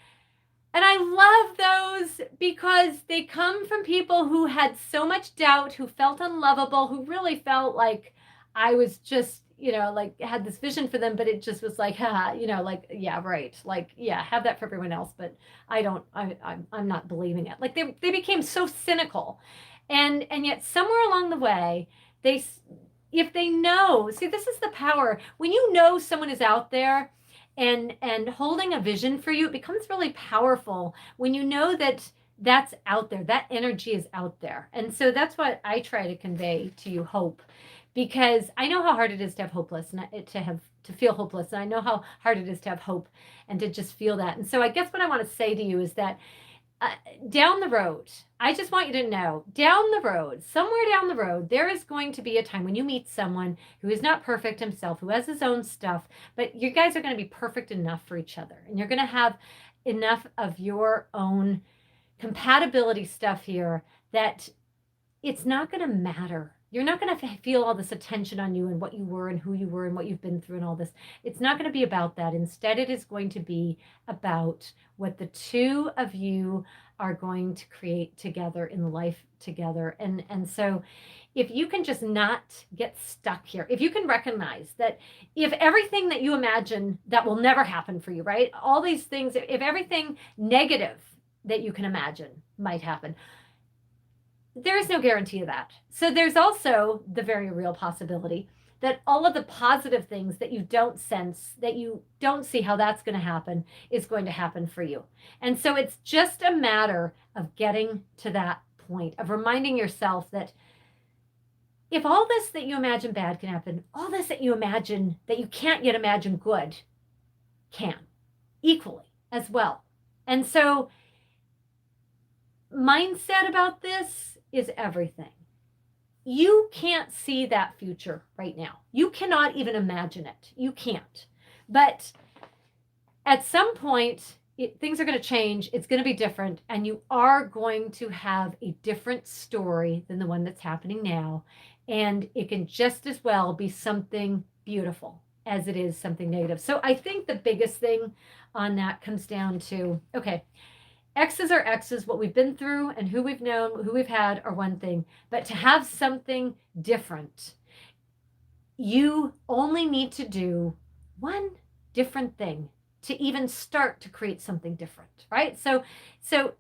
S1: I love those because they come from people who had so much doubt, who felt unlovable, who really felt like I was just, like had this vision for them, but it just was like, like, yeah, right. Like, yeah, have that for everyone else, but I'm not believing it. Like they became so cynical. And yet somewhere along the way, if they know, see, this is the power. When you know someone is out there, and holding a vision for you, it becomes really powerful when you know that that's out there, that energy is out there. And so that's what I try to convey to you, hope, because I know how hard it is to have hopeless and to feel hopeless. And I know how hard it is to have hope and to just feel that. And so I guess what I want to say to you is that down the road, I just want you to know, somewhere down the road, there is going to be a time when you meet someone who is not perfect himself, who has his own stuff, but you guys are going to be perfect enough for each other. And you're going to have enough of your own compatibility stuff here that it's not going to matter. You're not going to feel all this attention on you and what you were and who you were and what you've been through and all this. It's not going to be about that. Instead, it is going to be about what the two of you are going to create together in life together. And so if you can just not get stuck here, if you can recognize that if everything that you imagine that will never happen for you, right? All these things, if everything negative that you can imagine might happen, there is no guarantee of that. So there's also the very real possibility that all of the positive things that you don't sense, that you don't see how that's going to happen, is going to happen for you. And so it's just a matter of getting to that point, of reminding yourself that if all this that you imagine bad can happen, all this that you imagine that you can't yet imagine good can, equally as well. And so mindset about this is everything. You can't see that future right now. You cannot even imagine it. You can't. But at some point, things are going to change. It's going to be different. And you are going to have a different story than the one that's happening now. And it can just as well be something beautiful as it is something negative. So I think the biggest thing on that comes down to, okay, X's are X's, what we've been through and who we've known, who we've had are one thing. But to have something different, you only need to do one different thing to even start to create something different, right? So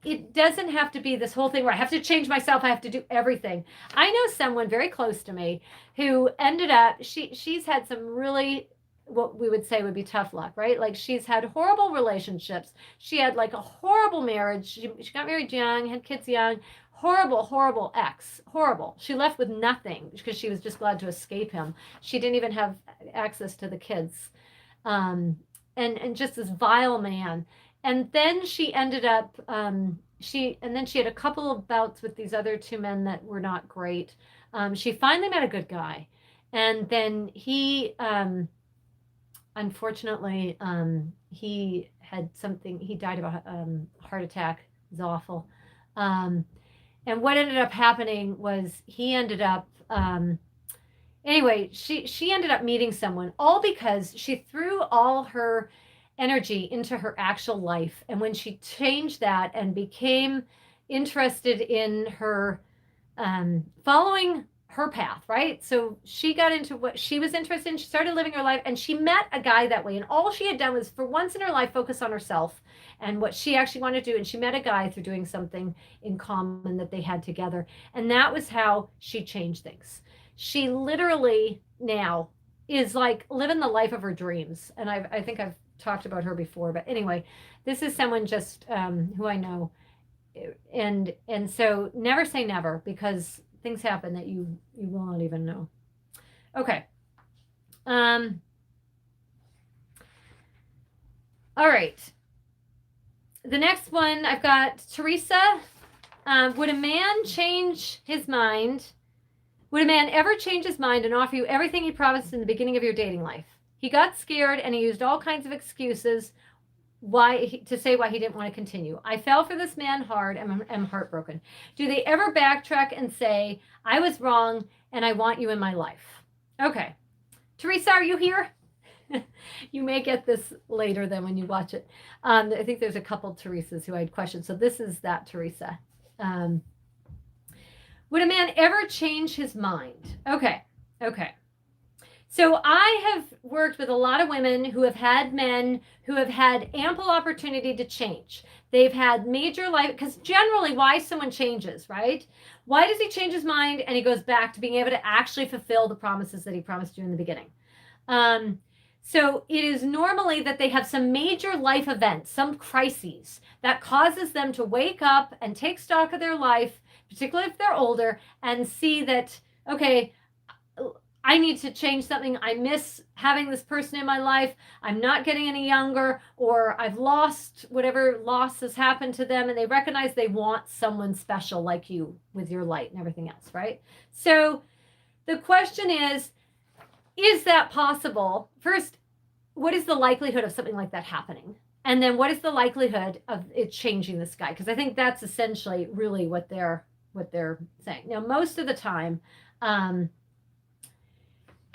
S1: it doesn't have to be this whole thing where I have to change myself, I have to do everything. I know someone very close to me who ended up, she's had some really, what we would say would be tough luck, right? Like she's had horrible relationships. She had like a horrible marriage. She got married young, had kids young, horrible ex, horrible. She left with nothing because she was just glad to escape him. She didn't even have access to the kids. And just this vile man. And then she ended up, she had a couple of bouts with these other two men that were not great. She finally met a good guy. And then he, unfortunately, he had something, he died of a heart attack. It was awful. And what ended up happening was he ended up, anyway, she ended up meeting someone, all because she threw all her energy into her actual life. And when she changed that and became interested in her following her path, right? So she got into what she was interested in. She started living her life and she met a guy that way. And all she had done was for once in her life focus on herself and what she actually wanted to do. And she met a guy through doing something in common that they had together. And that was how she changed things. She literally now is like living the life of her dreams. And I think I've talked about her before, but anyway, this is someone just who I know. And so never say never, because things happen that you will not even know. Okay. All right. The next one I've got Teresa. Would a man change his mind? Would a man ever change his mind and offer you everything he promised in the beginning of your dating life? He got scared and he used all kinds of excuses to say why he didn't want to continue. I fell for this man hard and am heartbroken. Do they ever backtrack and say, I was wrong and I want you in my life? Okay. Teresa, are you here? You may get this later than when you watch it. I think there's a couple Teresas who I had questions. So this is that Teresa. Would a man ever change his mind? Okay. So I have worked with a lot of women who have had men who have had ample opportunity to change. They've had major life, because generally why someone changes, right? Why does he change his mind and he goes back to being able to actually fulfill the promises that he promised you in the beginning? So it is normally that they have some major life event, some crises that causes them to wake up and take stock of their life, particularly if they're older, and see that, okay, I need to change something. I miss having this person in my life. I'm not getting any younger, or I've lost whatever loss has happened to them, and they recognize they want someone special like you with your light and everything else, right? So the question is that possible? First, what is the likelihood of something like that happening? And then what is the likelihood of it changing this guy? Because I think that's essentially really what they're saying. Now, most of the time,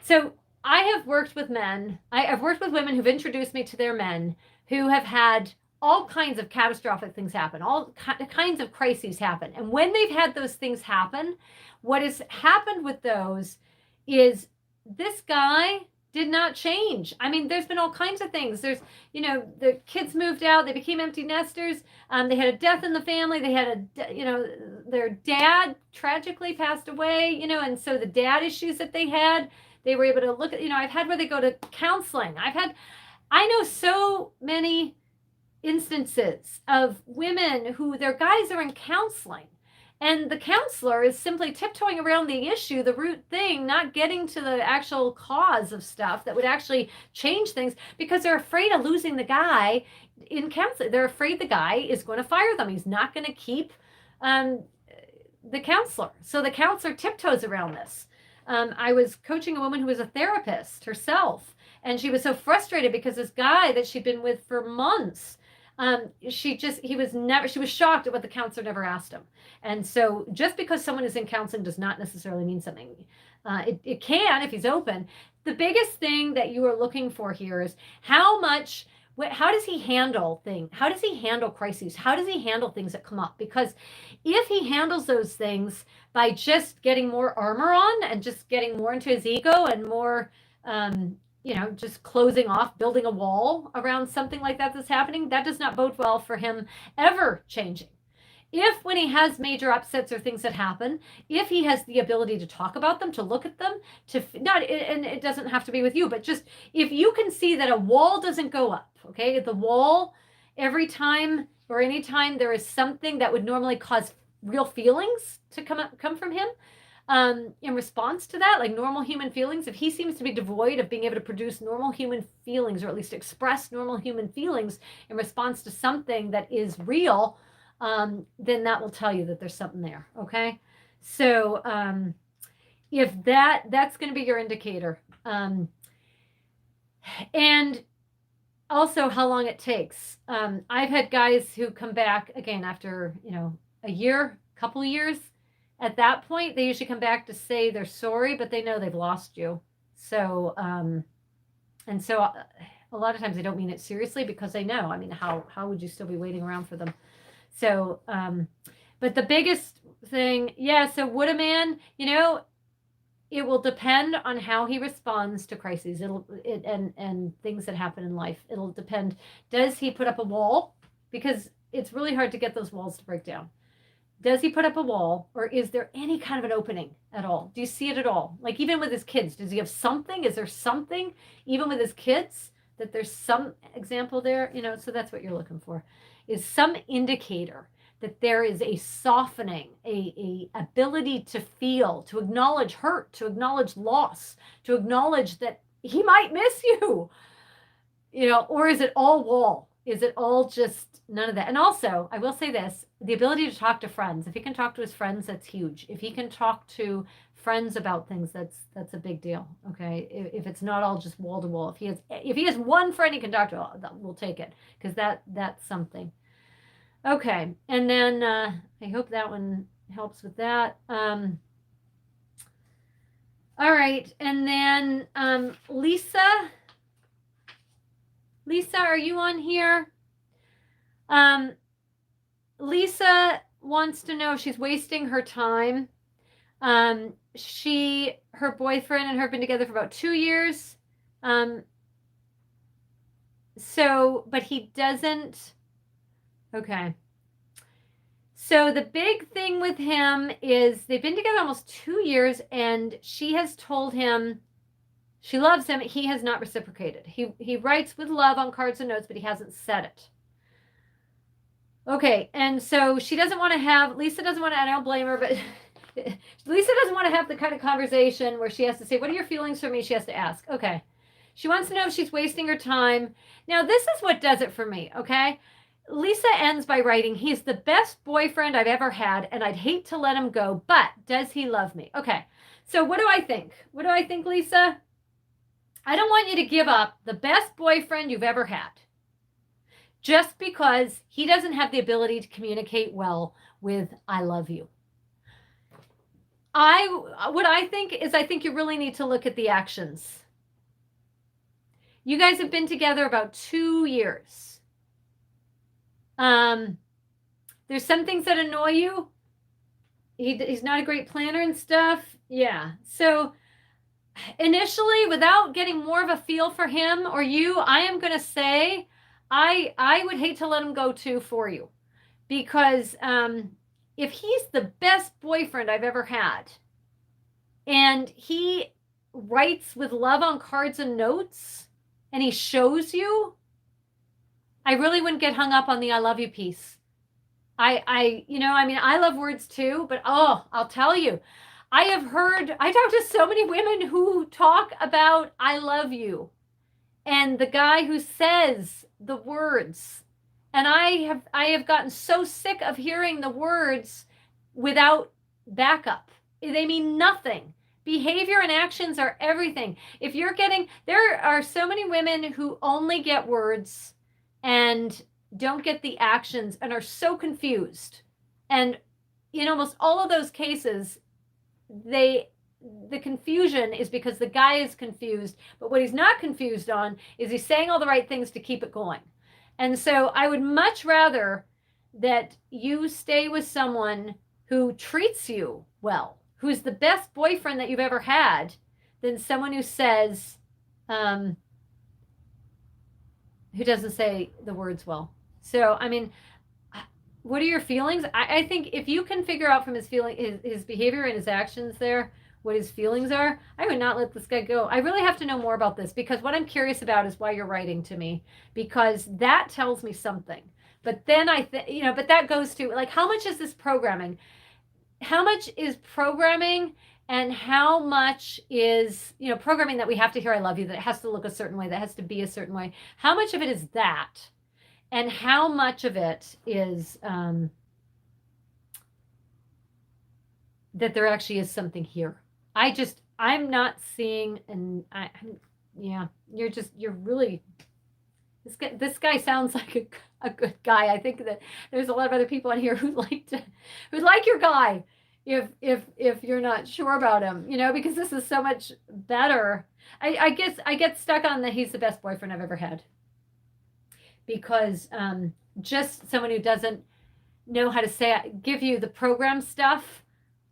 S1: so I have worked with men. I've worked with women who've introduced me to their men who have had all kinds of catastrophic things happen, all kinds of crises happen. And when they've had those things happen, what has happened with those is this guy did not change. I mean, there's been all kinds of things. There's, the kids moved out, they became empty nesters. They had a death in the family. They had their dad tragically passed away, and so the dad issues that they had, they were able to look at, I've had where they go to counseling. I know so many instances of women who their guys are in counseling. And the counselor is simply tiptoeing around the issue, the root thing, not getting to the actual cause of stuff that would actually change things, because they're afraid of losing the guy in counseling. They're afraid the guy is going to fire them. He's not going to keep the counselor. So the counselor tiptoes around this. I was coaching a woman who was a therapist herself, and she was so frustrated because this guy that she'd been with for months She was shocked at what the counselor never asked him. And so just because someone is in counseling does not necessarily mean something. It can if he's open. The biggest thing that you are looking for here is how does he handle things? How does he handle crises? How does he handle things that come up? Because if he handles those things by just getting more armor on and just getting more into his ego and more, just closing off, building a wall around something like that that's happening, that does not bode well for him ever changing. If when he has major upsets or things that happen, if he has the ability to talk about them, to look at them, and it doesn't have to be with you, but just if you can see that a wall doesn't go up, okay, the wall, every time or anytime there is something that would normally cause real feelings to come from him, in response to that, like normal human feelings, if he seems to be devoid of being able to produce normal human feelings, or at least express normal human feelings in response to something that is real, then that will tell you that there's something there. Okay. So, if that's going to be your indicator. And also how long it takes. I've had guys who come back again after, a year, couple of years. At that point, they usually come back to say they're sorry, but they know they've lost you. So, and so a lot of times they don't mean it seriously because they know. I mean, how would you still be waiting around for them? So, but the biggest thing, so would a man, it will depend on how he responds to crises. And things that happen in life. It'll depend. Does he put up a wall? Because it's really hard to get those walls to break down. Does he put up a wall, or is there any kind of an opening at all? Do you see it at all? Like even with his kids, does he have something? Is there something even with his kids that there's some example there? So that's what you're looking for, is some indicator that there is a softening, a ability to feel, to acknowledge hurt, to acknowledge loss, to acknowledge that he might miss you, or is it all wall? Is it all just none of that? And also, I will say this, the ability to talk to friends. If he can talk to his friends, that's huge. If he can talk to friends about things, that's a big deal. Okay. If it's not all just wall to wall, if he has one friend he can talk to, we'll take it, because that's something. Okay. And then, I hope that one helps with that. All right. And then, Lisa, are you on here? Lisa wants to know if she's wasting her time. Her boyfriend and her have been together for about 2 years. But he doesn't. Okay. So the big thing with him is they've been together almost 2 years, and she has told him she loves him. He has not reciprocated. He writes with love on cards and notes, but he hasn't said it. Okay, and so Lisa doesn't want to, and I don't blame her, but Lisa doesn't want to have the kind of conversation where she has to say, what are your feelings for me? She has to ask. Okay. She wants to know if she's wasting her time. Now, this is what does it for me, okay? Lisa ends by writing, he's the best boyfriend I've ever had, and I'd hate to let him go, but does he love me? Okay, so what do I think? What do I think, Lisa? I don't want you to give up the best boyfriend you've ever had just because he doesn't have the ability to communicate well with I love you. I think you really need to look at the actions. You guys have been together about 2 years. There's some things that annoy you. He's not a great planner and stuff. Yeah. So initially, without getting more of a feel for him or you, I am going to say I would hate to let him go too for you, because if he's the best boyfriend I've ever had and he writes with love on cards and notes and he shows you, I really wouldn't get hung up on the I love you piece. I love words too, but I'll tell you, I talk to so many women who talk about I love you and the guy who says the words. And I have gotten so sick of hearing the words without backup. They mean nothing. Behavior and actions are everything. There are so many women who only get words, and don't get the actions and are so confused. And in almost all of those cases, the confusion is because the guy is confused, but what he's not confused on is he's saying all the right things to keep it going. And so I would much rather that you stay with someone who treats you well, who's the best boyfriend that you've ever had, than someone who says, who doesn't say the words well. So, I mean, what are your feelings? I think if you can figure out from his behavior and his actions there, what his feelings are, I would not let this guy go. I really have to know more about this, because what I'm curious about is why you're writing to me, because that tells me something. But then but that goes to, like, how much is this programming? How much is programming, and how much is, programming that we have to hear I love you, that it has to look a certain way, that has to be a certain way. How much of it is that? And how much of it is that there actually is something here? I'm not seeing, and you're really, this guy sounds like a good guy. I think that there's a lot of other people on here who'd like your guy if you're not sure about him, because this is so much better. I guess I get stuck on that he's the best boyfriend I've ever had, because just someone who doesn't know how to give you the program stuff.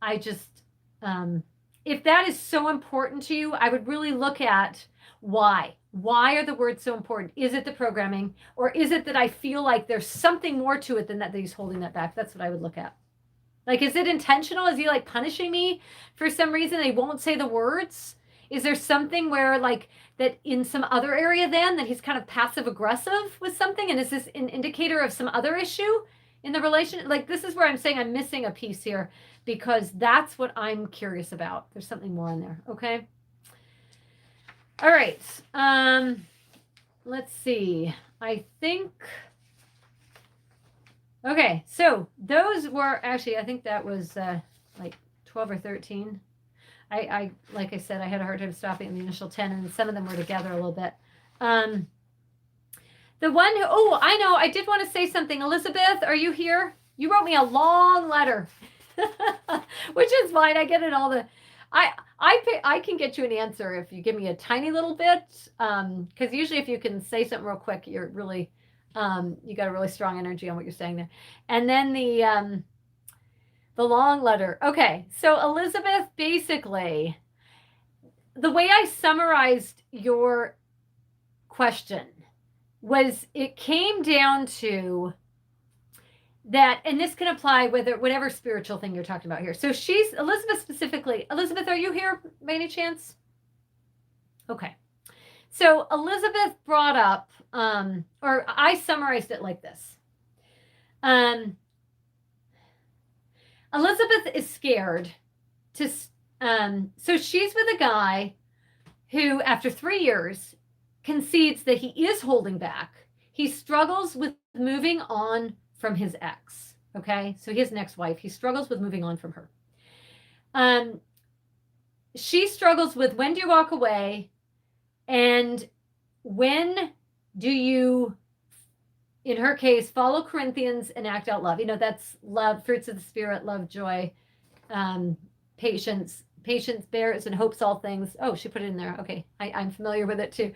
S1: I just, if that is so important to you, I would really look at why. Why are the words so important? Is it the programming, or is it that I feel like there's something more to it than that he's holding that back? That's what I would look at. Like, is it intentional? Is he like punishing me for some reason? He won't say the words. Is there something where, like, that in some other area then that he's kind of passive aggressive with something? And is this an indicator of some other issue in the relationship? Like, this is where I'm saying I'm missing a piece here, because that's what I'm curious about. There's something more in there. Okay. All right. Let's see. I think. Okay. So those were actually, I think that was like 12 or 13. I like I said, I had a hard time stopping at the initial 10, and some of them were together a little bit. The one who, I know, I did want to say something. Elizabeth, are you here? You wrote me a long letter, which is fine. I get it all I can get you an answer if you give me a tiny little bit. Because usually if you can say something real quick, you're really, you got a really strong energy on what you're saying there. And then the long letter. Okay. So Elizabeth, basically, the way I summarized your question was, it came down to that, and this can apply whatever spiritual thing you're talking about here. So Elizabeth specifically. Elizabeth, are you here by any chance? Okay. So Elizabeth brought up, or I summarized it like this. Elizabeth is scared to, so she's with a guy who, after 3 years, concedes that he is holding back. He struggles with moving on from his ex. Okay. So he has an ex-wife. He struggles with moving on from her. She struggles with, when do you walk away? And when do you, in her case, follow Corinthians and act out love? That's love, fruits of the Spirit, love, joy, patience, bears, and hopes all things. Oh, she put it in there. Okay. I'm familiar with it too.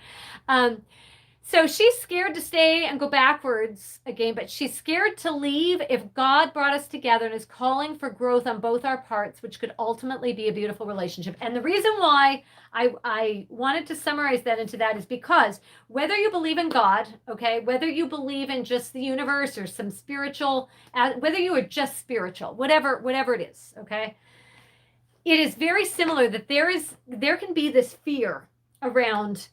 S1: So she's scared to stay and go backwards again, but she's scared to leave if God brought us together and is calling for growth on both our parts, which could ultimately be a beautiful relationship. And the reason why I wanted to summarize that into that is because whether you believe in God, okay, whether you believe in just the universe or some spiritual, whether you are just spiritual, whatever it is, okay, it is very similar that there can be this fear around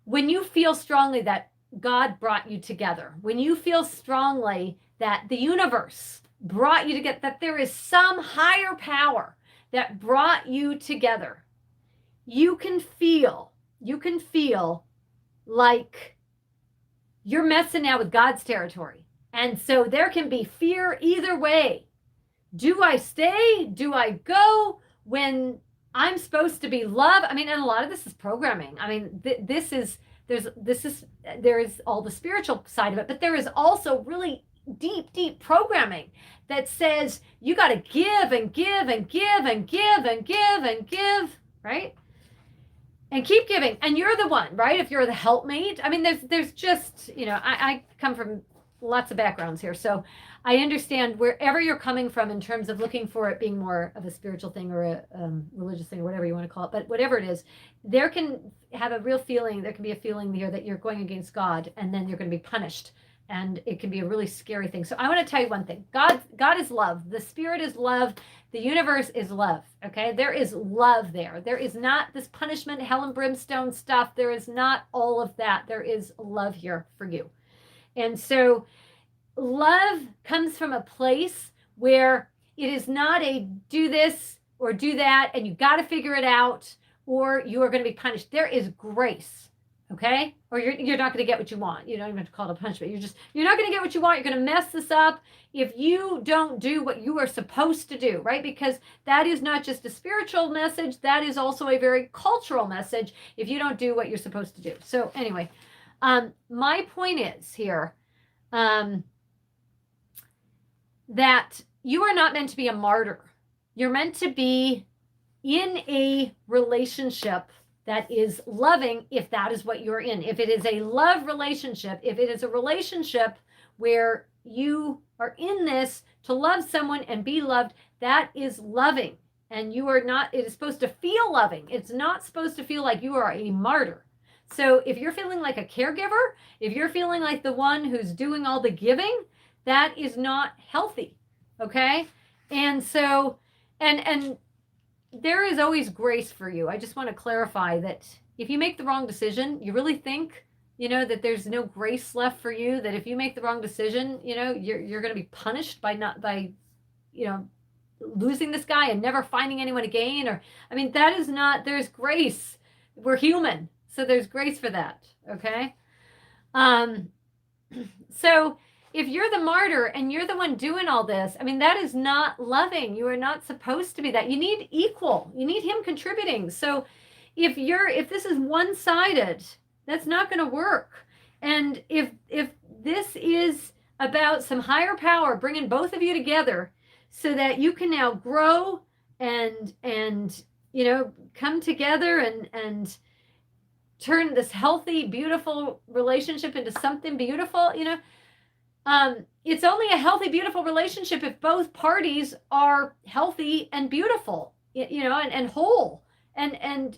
S1: when you feel strongly that God brought you together, when you feel strongly that the universe brought you together, that there is some higher power that brought you together, you can feel like you're messing now with God's territory. And so there can be fear either way. Do I stay? Do I go when I'm supposed to be love? I mean, and a lot of this is programming. I mean, there's there is all the spiritual side of it, but there is also really deep programming that says you got to give and give and give and give and give and give, right? And keep giving. And you're the one, right? If you're the helpmate. I mean, there's just, I come from lots of backgrounds here. So I understand wherever you're coming from in terms of looking for it being more of a spiritual thing or a religious thing or whatever you want to call it. But whatever it is, there can have a real feeling, there can be a feeling here that you're going against God and then you're going to be punished. And it can be a really scary thing. So I want to tell you one thing. God is love. The Spirit is love. The universe is love. Okay? There is love there. There is not this punishment, hell and brimstone stuff. There is not all of that. There is love here for you. And so love comes from a place where it is not a do this or do that and you got to figure it out or you are going to be punished. There is grace. Okay? Or you're not going to get what you want. You don't even have to call it a punishment. You're not going to get what you want. You're going to mess this up if you don't do what you are supposed to do, right? Because that is not just a spiritual message. That is also a very cultural message if you don't do what you're supposed to do. So anyway, my point is here that you are not meant to be a martyr. You're meant to be in a relationship that is loving, if that is what you're in. If it is a love relationship, if it is a relationship where you are in this to love someone and be loved, that is loving. And you are not, it is supposed to feel loving. It's not supposed to feel like you are a martyr. So if you're feeling like a caregiver, if you're feeling like the one who's doing all the giving, that is not healthy. Okay? And so, and there is always grace for you. I just want to clarify that if you make the wrong decision, you really think, that there's no grace left for you, that if you make the wrong decision, you're going to be punished by losing this guy and never finding anyone again. That is not, there's grace. We're human. So there's grace for that. Okay. So if you're the martyr and you're the one doing all this, that is not loving. You are not supposed to be that. You need equal. You need him contributing. So if this is one-sided, that's not going to work. And if this is about some higher power bringing both of you together so that you can now grow and come together and turn this healthy, beautiful relationship into something beautiful, it's only a healthy, beautiful relationship if both parties are healthy and beautiful, and whole. And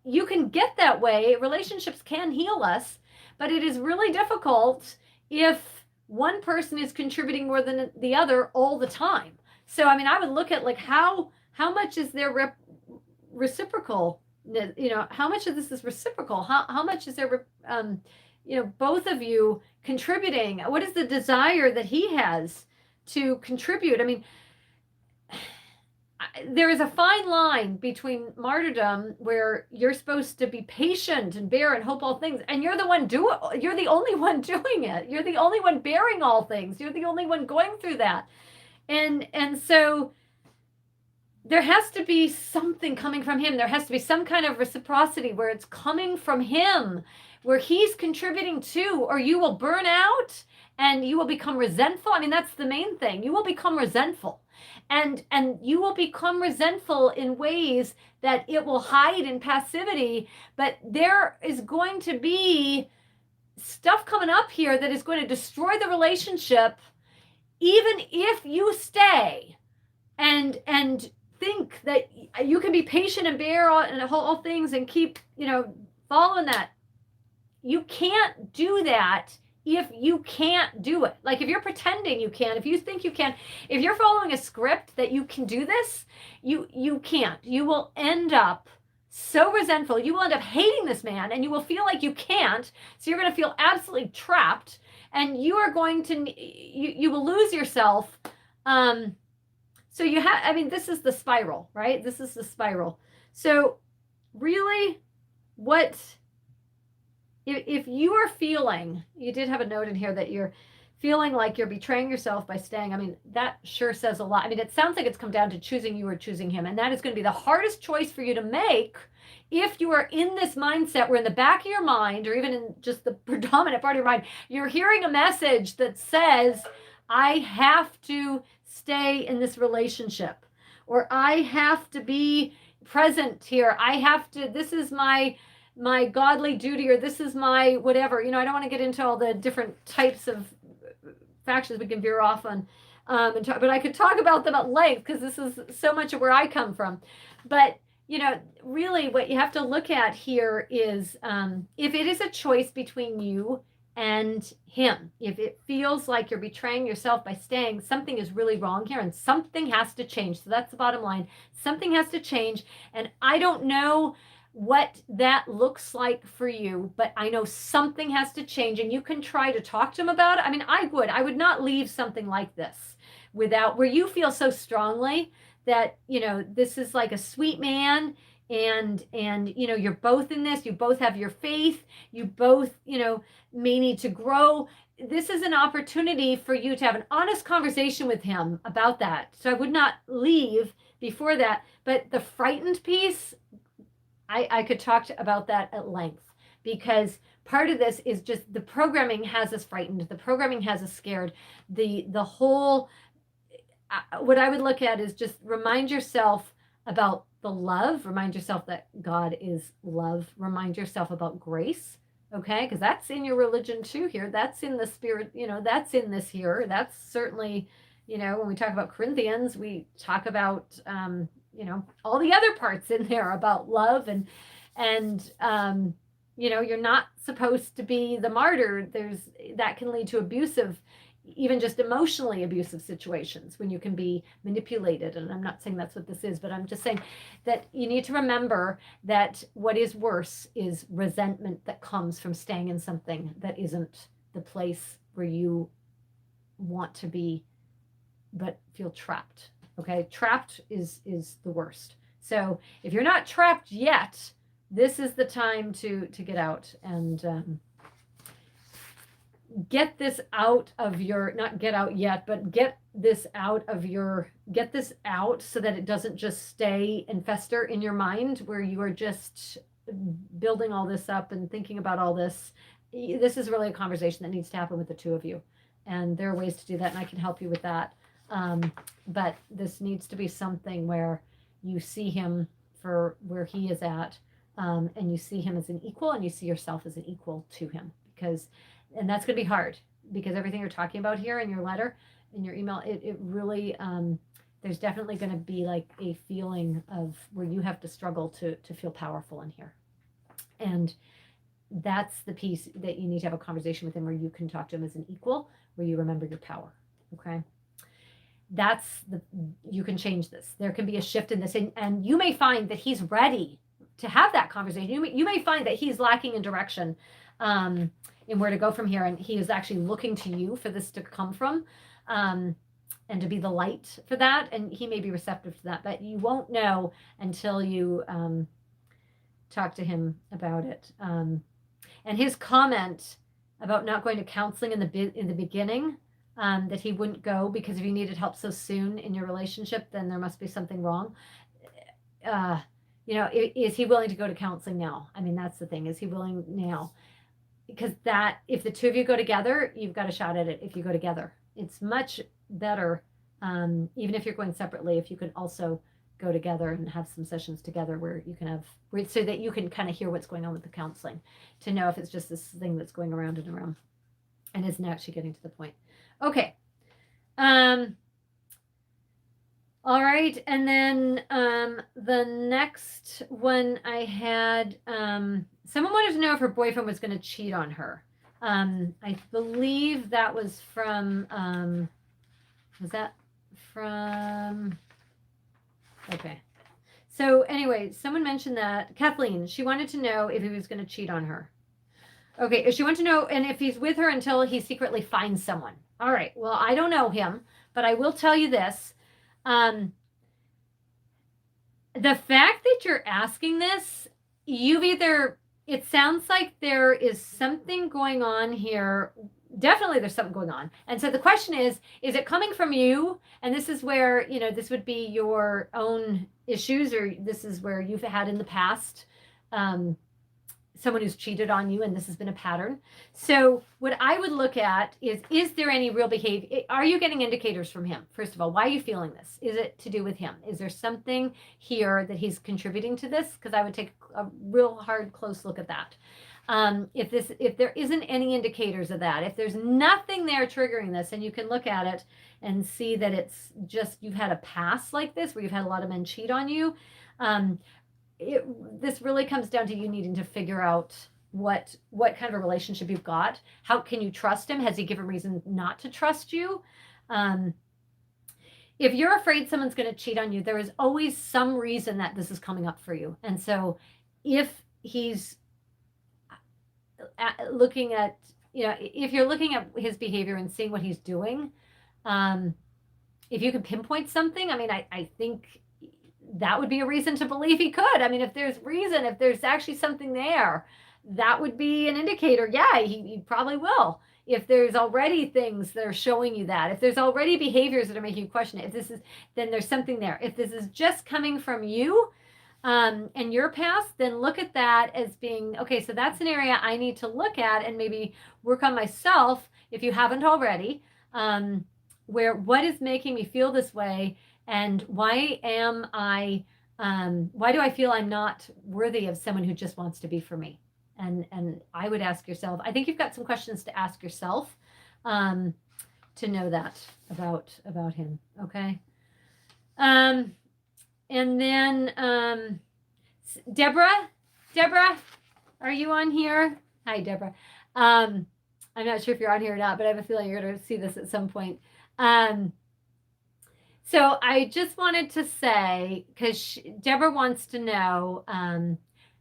S1: you can get that way. Relationships can heal us, but it is really difficult if one person is contributing more than the other all the time. So, I would look at like how much is there reciprocal, how much of this is reciprocal? How much is there, both of you contributing? What is the desire that he has to contribute? There is a fine line between martyrdom where you're supposed to be patient and bear and hope all things, and you're the only one doing it. You're the only one bearing all things. You're the only one going through that. And so there has to be something coming from him. There has to be some kind of reciprocity where it's coming from him, where he's contributing too, or you will burn out and you will become resentful. That's the main thing. You will become resentful. And you will become resentful in ways that it will hide in passivity, but there is going to be stuff coming up here that is going to destroy the relationship, even if you stay and think that you can be patient and bear all things and keep, following that. You can't do that if you can't do it. Like if you're pretending you can, if you think you can, if you're following a script that you can do this, you can't. You will end up so resentful. You will end up hating this man and you will feel like you can't. So you're going to feel absolutely trapped and you are going to, you will lose yourself. So you have, this is the spiral, right? This is the spiral. So really if you are feeling, you did have a note in here that you're feeling like you're betraying yourself by staying, I mean, that sure says a lot. I mean, it sounds like it's come down to choosing you or choosing him. And that is going to be the hardest choice for you to make if you are in this mindset where in the back of your mind, or even in just the predominant part of your mind, you're hearing a message that says, I have to stay in this relationship, or I have to be present here. I have to, this is my godly duty, or this is my whatever. I don't want to get into all the different types of factions we can veer off on, but I could talk about them at length because this is so much of where I come from. But really what you have to look at here is if it is a choice between you and him, if it feels like you're betraying yourself by staying, something is really wrong here and something has to change. So that's the bottom line. Something has to change. And I don't know what that looks like for you, but I know something has to change, and you can try to talk to him about it. I mean, I would not leave something like this without, where you feel so strongly that, this is like a sweet man, and you're both in this, you both have your faith, you both, may need to grow. This is an opportunity for you to have an honest conversation with him about that. So I would not leave before that. But the frightened piece, I could talk about that at length, because part of this is just the programming has us frightened. The programming has us scared. The whole, what I would look at is just remind yourself about the love. Remind yourself that God is love. Remind yourself about grace. Okay, because that's in your religion too here. That's in the spirit, that's in this here. That's certainly, when we talk about Corinthians, we talk about, all the other parts in there about love, and you're not supposed to be the martyr. That can lead to abusive, even just emotionally abusive situations when you can be manipulated. And I'm not saying that's what this is, but I'm just saying that you need to remember that what is worse is resentment that comes from staying in something that isn't the place where you want to be, but feel trapped. Okay, trapped is the worst. So if you're not trapped yet, this is the time to get out and get this out of your, not get out yet, but get this out so that it doesn't just stay and fester in your mind, where you are just building all this up and thinking about all this. This is really a conversation that needs to happen with the two of you. And there are ways to do that, and I can help you with that. But this needs to be something where you see him for where he is at, and you see him as an equal, and you see yourself as an equal to him, and that's going to be hard, because everything you're talking about here in your letter, in your email, it really, there's definitely going to be like a feeling of where you have to struggle to feel powerful in here. And that's the piece that you need to have a conversation with him, where you can talk to him as an equal, where you remember your power. Okay. You can change this. There can be a shift in this, and you may find that he's ready to have that conversation. You may find that he's lacking in direction, in where to go from here, and he is actually looking to you for this to come from, and to be the light for that, and he may be receptive to that, but you won't know until you talk to him about it. And his comment about not going to counseling in the beginning, that he wouldn't go because if you needed help so soon in your relationship, then there must be something wrong. Is he willing to go to counseling now? I mean, that's the thing. Is he willing now? Because if the two of you go together, you've got a shot at it. If you go together, it's much better. Even if you're going separately, if you can also go together and have some sessions together where you can so that you can kind of hear what's going on with the counseling, to know if it's just this thing that's going around and around and isn't actually getting to the point. Okay. All right. And then the next one I had, someone wanted to know if her boyfriend was going to cheat on her. I believe that was from, okay. So anyway, someone mentioned that, Kathleen, she wanted to know if he was going to cheat on her. Okay, if she wanted to know, and if he's with her until he secretly finds someone. All right, well, I don't know him, but I will tell you this. The fact that you're asking this, it sounds like there is something going on here definitely there's something going on. And so the question is it coming from you? And this is where, this would be your own issues, or this is where you've had in the past someone who's cheated on you, and this has been a pattern. So what I would look at is there any real behavior? Are you getting indicators from him? First of all, why are you feeling this? Is it to do with him? Is there something here that he's contributing to this? Because I would take a real hard, close look at that. If there isn't any indicators of that, if there's nothing there triggering this, and you can look at it and see that it's just you've had a past like this where you've had a lot of men cheat on you, this really comes down to you needing to figure out what kind of a relationship you've got. How can you trust him? Has he given reason not to trust you? If you're afraid someone's going to cheat on you, there is always some reason that this is coming up for you. And so if he's looking at, if you're looking at his behavior and seeing what he's doing, if you can pinpoint something, I think that would be a reason to believe he could. If there's actually something there, that would be an indicator. Yeah, he probably will. If there's already things that are showing you that, if there's already behaviors that are making you question it, then there's something there. If this is just coming from you, and your past, then look at that as being, okay, so that's an area I need to look at and maybe work on myself, if you haven't already, what is making me feel this way, and why do I feel I'm not worthy of someone who just wants to be for me? And I would ask yourself, I think you've got some questions to ask yourself, to know that about him. Okay. And then, Deborah, are you on here? Hi, Deborah. I'm not sure if you're on here or not, but I have a feeling you're going to see this at some point. So I just wanted to say, because Deborah wants to know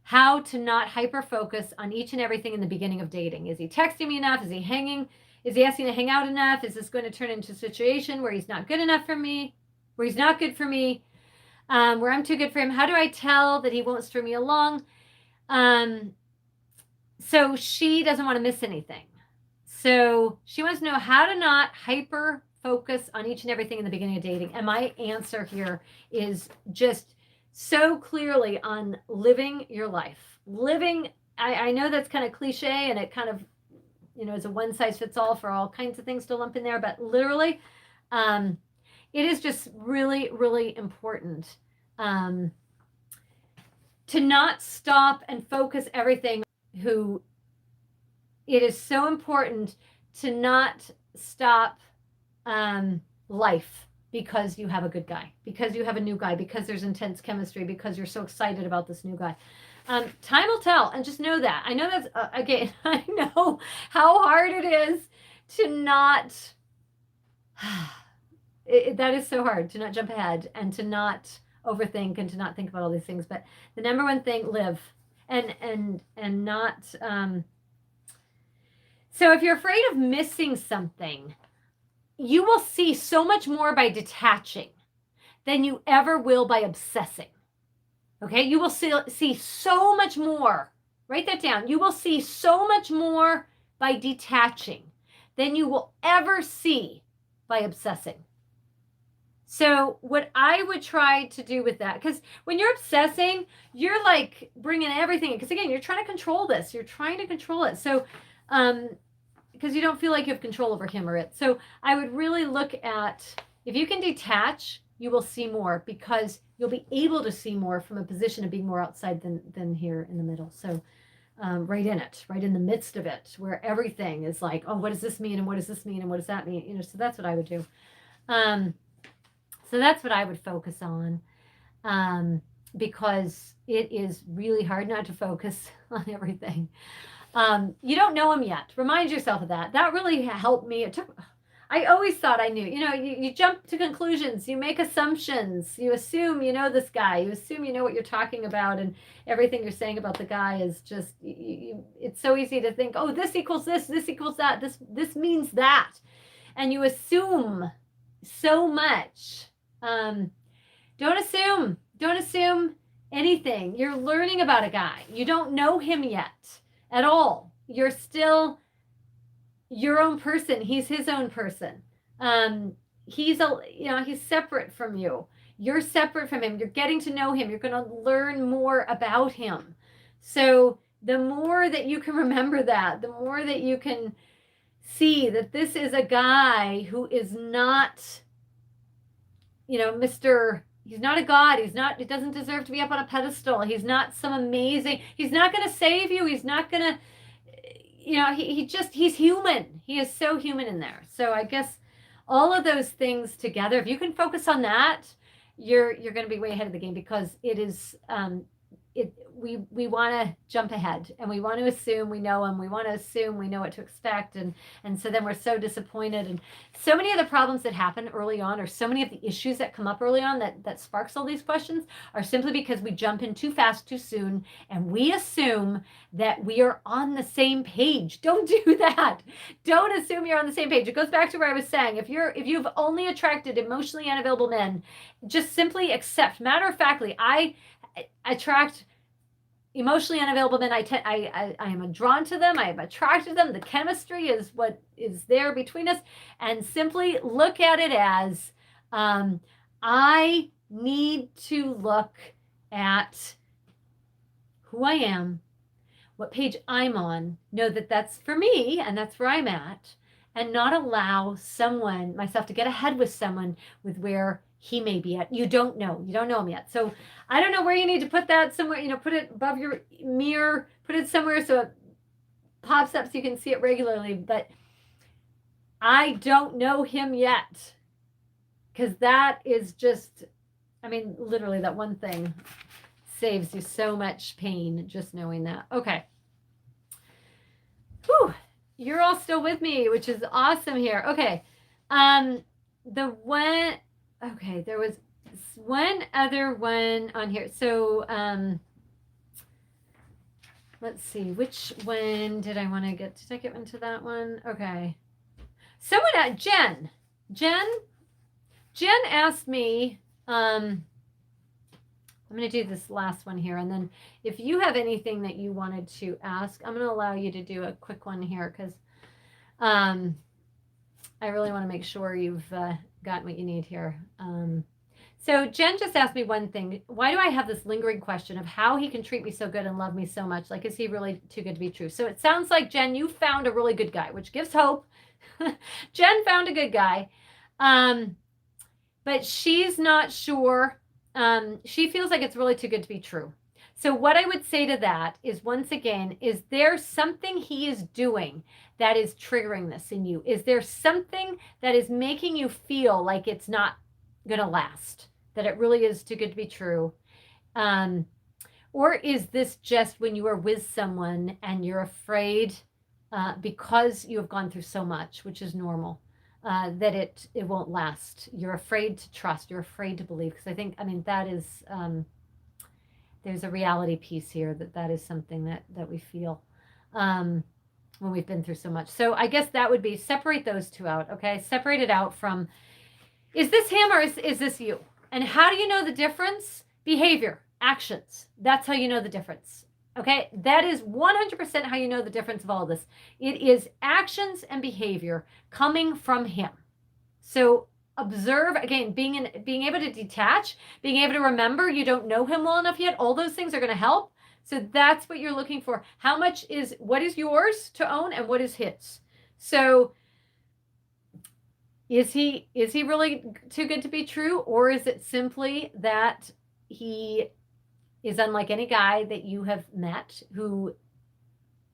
S1: how to not hyper-focus on each and everything in the beginning of dating. Is he texting me enough? Is he asking to hang out enough? Is this going to turn into a situation where he's not good enough for me? Where he's not good for me? Where I'm too good for him? How do I tell that he won't string me along? So she doesn't want to miss anything. So she wants to know how to not hyper focus on each and everything in the beginning of dating. And my answer here is just so clearly on living your life. I know that's kind of cliche, and it kind of, is a one size fits all for all kinds of things to lump in there, but literally, it is just really, really important to not stop and focus everything. It is so important to not stop life because you have a good guy, because you have a new guy, because there's intense chemistry, because you're so excited about this new guy. Time will tell, and just know that. I know that's, again, I know how hard it is to not... that is so hard, to not jump ahead and to not overthink and to not think about all these things. But the number one thing, live and not. So if you're afraid of missing something, you will see so much more by detaching than you ever will by obsessing. Okay, you will see so much more. Write that down. You will see so much more by detaching than you will ever see by obsessing. So what I would try to do with that, because when you're obsessing, you're like bringing everything in. Because again, you're trying to control this. You're trying to control it. So, because you don't feel like you have control over him or it. So I would really look at, if you can detach, you will see more, because you'll be able to see more from a position of being more outside than here in the middle. So right in it, right in the midst of it, where everything is like, oh, what does this mean? And what does this mean? And what does that mean? So that's what I would do. So that's what I would focus on, because it is really hard not to focus on everything. You don't know him yet. Remind yourself of that. That really helped me. I always thought I knew. You jump to conclusions. You make assumptions. You assume you know this guy. You assume you know what you're talking about, and everything you're saying about the guy is just, it's so easy to think, oh, this equals this equals that, this means that. And you assume so much. Don't assume anything. You're learning about a guy. You don't know him yet at all. You're still your own person. He's his own person. He's he's separate from you. You're separate from him. You're getting to know him. You're going to learn more about him. So the more that you can remember that, the more that you can see that this is a guy who is not, he's not a god. He doesn't deserve to be up on a pedestal. He's not some amazing, he's not going to save you. He's not going to, he's human. He is so human in there. So I guess all of those things together, if you can focus on that, you're going to be way ahead of the game, because it is, we want to jump ahead, and we want to assume we know him. We want to assume we know what to expect. And so then we're so disappointed. And so many of the problems that happen early on, or so many of the issues that come up early on that sparks all these questions, are simply because we jump in too fast, too soon, and we assume that we are on the same page. Don't do that. Don't assume you're on the same page. It goes back to where I was saying, if you've only attracted emotionally unavailable men, just simply accept. Matter of factly, I attract emotionally unavailable men. I am drawn to them. I am attracted to them. The chemistry is what is there between us, and simply look at it as I need to look at who I am, what page I'm on, know that that's for me and that's where I'm at, and not allow myself to get ahead with someone with where he may be at. You don't know him yet. So I don't know where you need to put that somewhere, put it above your mirror, put it somewhere so it pops up so you can see it regularly. But I don't know him yet, because that is just, literally that one thing saves you so much pain, just knowing that. Okay. Whew. You're all still with me, which is awesome here. Okay. There was one other one on here. So, let's see, which one did I want to get? Did I get into that one? Okay. Someone at Jen asked me, I'm going to do this last one here. And then if you have anything that you wanted to ask, I'm going to allow you to do a quick one here, because I really want to make sure you've gotten what you need here. So Jen just asked me one thing. Why do I have this lingering question of how he can treat me so good and love me so much? Like, is he really too good to be true? So it sounds like, Jen, you found a really good guy, which gives hope. Jen found a good guy. But she's not sure. She feels like it's really too good to be true. So what I would say to that is, once again, is there something he is doing that is triggering this in you? Is there something that is making you feel like it's not going to last, that it really is too good to be true? Or is this just when you are with someone and you're afraid, because you have gone through so much, which is normal, that it won't last? You're afraid to trust. You're afraid to believe. Because I think, that is, there's a reality piece here that is something that we feel when we've been through so much. So I guess that would be, separate those two out. Okay. Separate it out from, is this him or is this you? And how do you know the difference? Behavior, actions. That's how you know the difference. Okay. That is 100% how you know the difference of all of this. It is actions and behavior coming from him. So observe, again, being able to detach, being able to remember you don't know him well enough yet. All those things are going to help. So that's what you're looking for. What is yours to own and what is his? So is he really too good to be true? Or is it simply that he is unlike any guy that you have met, who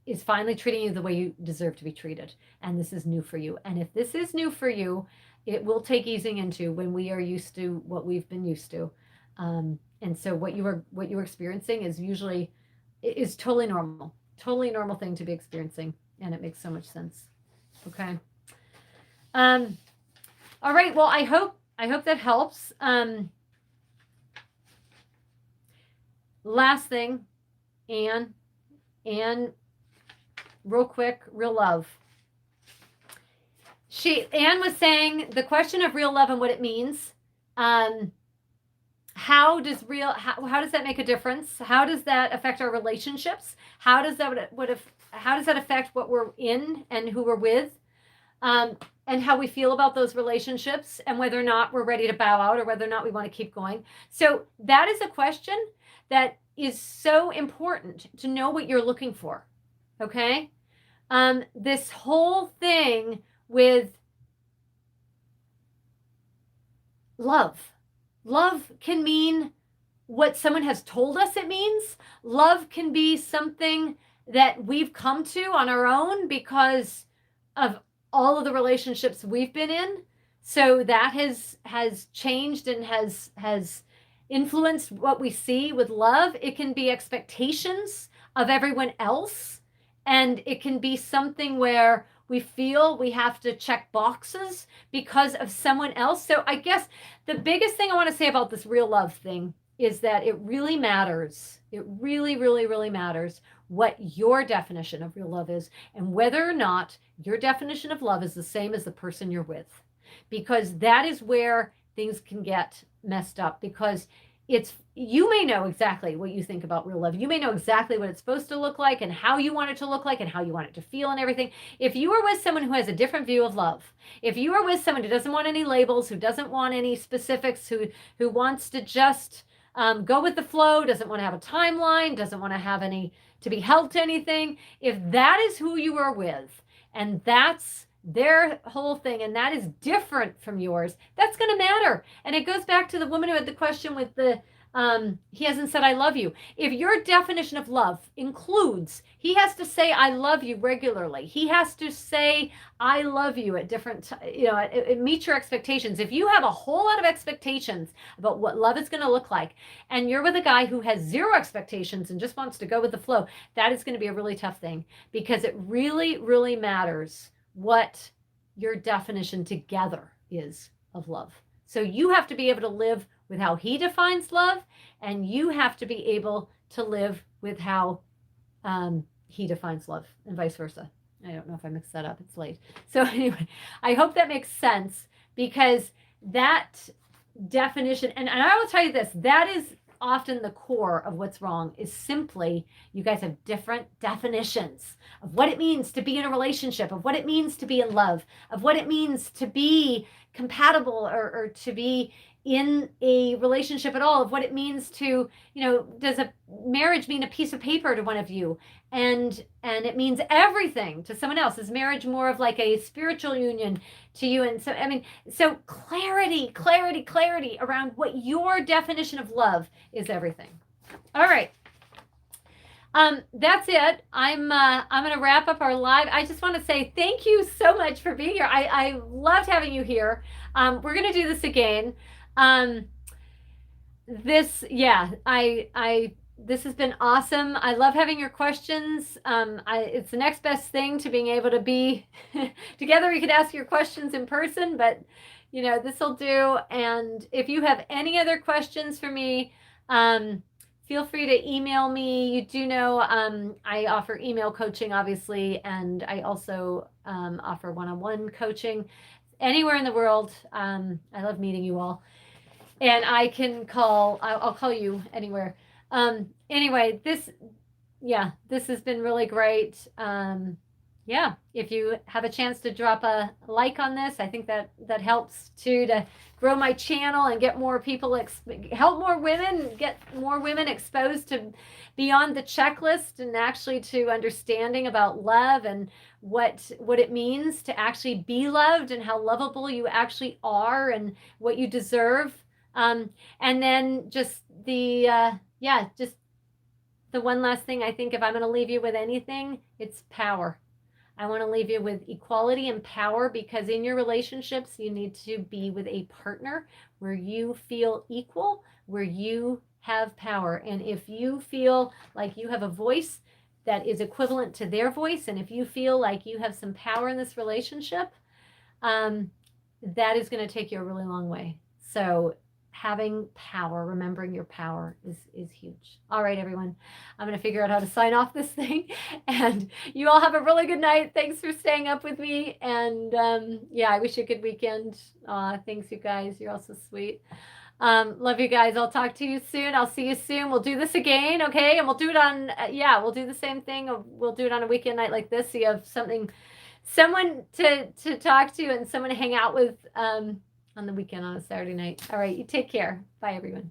S1: is finally treating you the way you deserve to be treated? And this is new for you. And if this is new for you, it will take easing into when we are used to what we've been used to. And so what you are experiencing is totally normal thing to be experiencing. And it makes so much sense. Okay. All right. Well, I hope that helps. Last thing, Anne, real quick, real love. Anne was saying the question of real love and what it means. How does that make a difference? How does that affect our relationships? How does that affect what we're in and who we're with? and how we feel about those relationships and whether or not we're ready to bow out or whether or not we want to keep going. So that is a question that is so important to know what you're looking for. Okay. This whole thing with love can mean what someone has told us it means. Love can be something that we've come to on our own because of all of the relationships we've been in. So that has changed and has influenced what we see with love. It can be expectations of everyone else, and it can be something where we feel we have to check boxes because of someone else. So I guess the biggest thing I want to say about this real love thing is that it really matters. It really, really, really matters what your definition of real love is and whether or not your definition of love is the same as the person you're with. Because that is where things can get messed up, because you may know exactly what you think about real love. You may know exactly what it's supposed to look like and how you want it to look like and how you want it to feel and everything. If you are with someone who has a different view of love, if you are with someone who doesn't want any labels, who doesn't want any specifics, who wants to just go with the flow, doesn't want to have a timeline, doesn't want to have to be held to anything, if that is who you are with and that's their whole thing and that is different from yours, that's going to matter. And it goes back to the woman who had the question with the he hasn't said I love you. If your definition of love includes he has to say I love you regularly, he has to say I love you at different it meets your expectations. If you have a whole lot of expectations about what love is going to look like and you're with a guy who has zero expectations and just wants to go with the flow, that is going to be a really tough thing, because it really, really matters what your definition together is of love. So you have to be able to live with how he defines love, and you have to be able to live with how he defines love, and vice versa. I don't know if I mixed that up. It's late. So anyway, I hope that makes sense, because that definition, and I will tell you this, that is often the core of what's wrong, is simply you guys have different definitions of what it means to be in a relationship, of what it means to be in love, of what it means to be compatible or to be in a relationship at all, of what it means to, does a marriage mean a piece of paper to one of you? And it means everything to someone else. Is marriage more of like a spiritual union to you? And so clarity around what your definition of love is everything. All right. That's it. I'm going to wrap up our live. I just want to say thank you so much for being here. I loved having you here. We're going to do this again. This has been awesome. I love having your questions. It's the next best thing to being able to be together. You could ask your questions in person, but this will do. And if you have any other questions for me, feel free to email me. You do know I offer email coaching, obviously, and I also offer one-on-one coaching anywhere in the world. I love meeting you all. And I'll call you anywhere. Anyway, this has been really great. If you have a chance to drop a like on this, I think that helps too, to grow my channel and get more people, help more women, get more women exposed to beyond the checklist and actually to understanding about love and what it means to actually be loved and how lovable you actually are and what you deserve. And then just the one last thing, I think if I'm going to leave you with anything, it's power. I want to leave you with equality and power, because in your relationships, you need to be with a partner where you feel equal, where you have power. And if you feel like you have a voice that is equivalent to their voice, and if you feel like you have some power in this relationship, that is going to take you a really long way. So having power, remembering your power is huge. All right, everyone. I'm going to figure out how to sign off this thing. And you all have a really good night. Thanks for staying up with me. And I wish you a good weekend. Thanks, you guys. You're all so sweet. Love you guys. I'll talk to you soon. I'll see you soon. We'll do this again, okay? And we'll do it on, we'll do the same thing. We'll do it on a weekend night like this, so you have something someone to talk to and someone to hang out with on the weekend on a Saturday night. All right, you take care. Bye, everyone.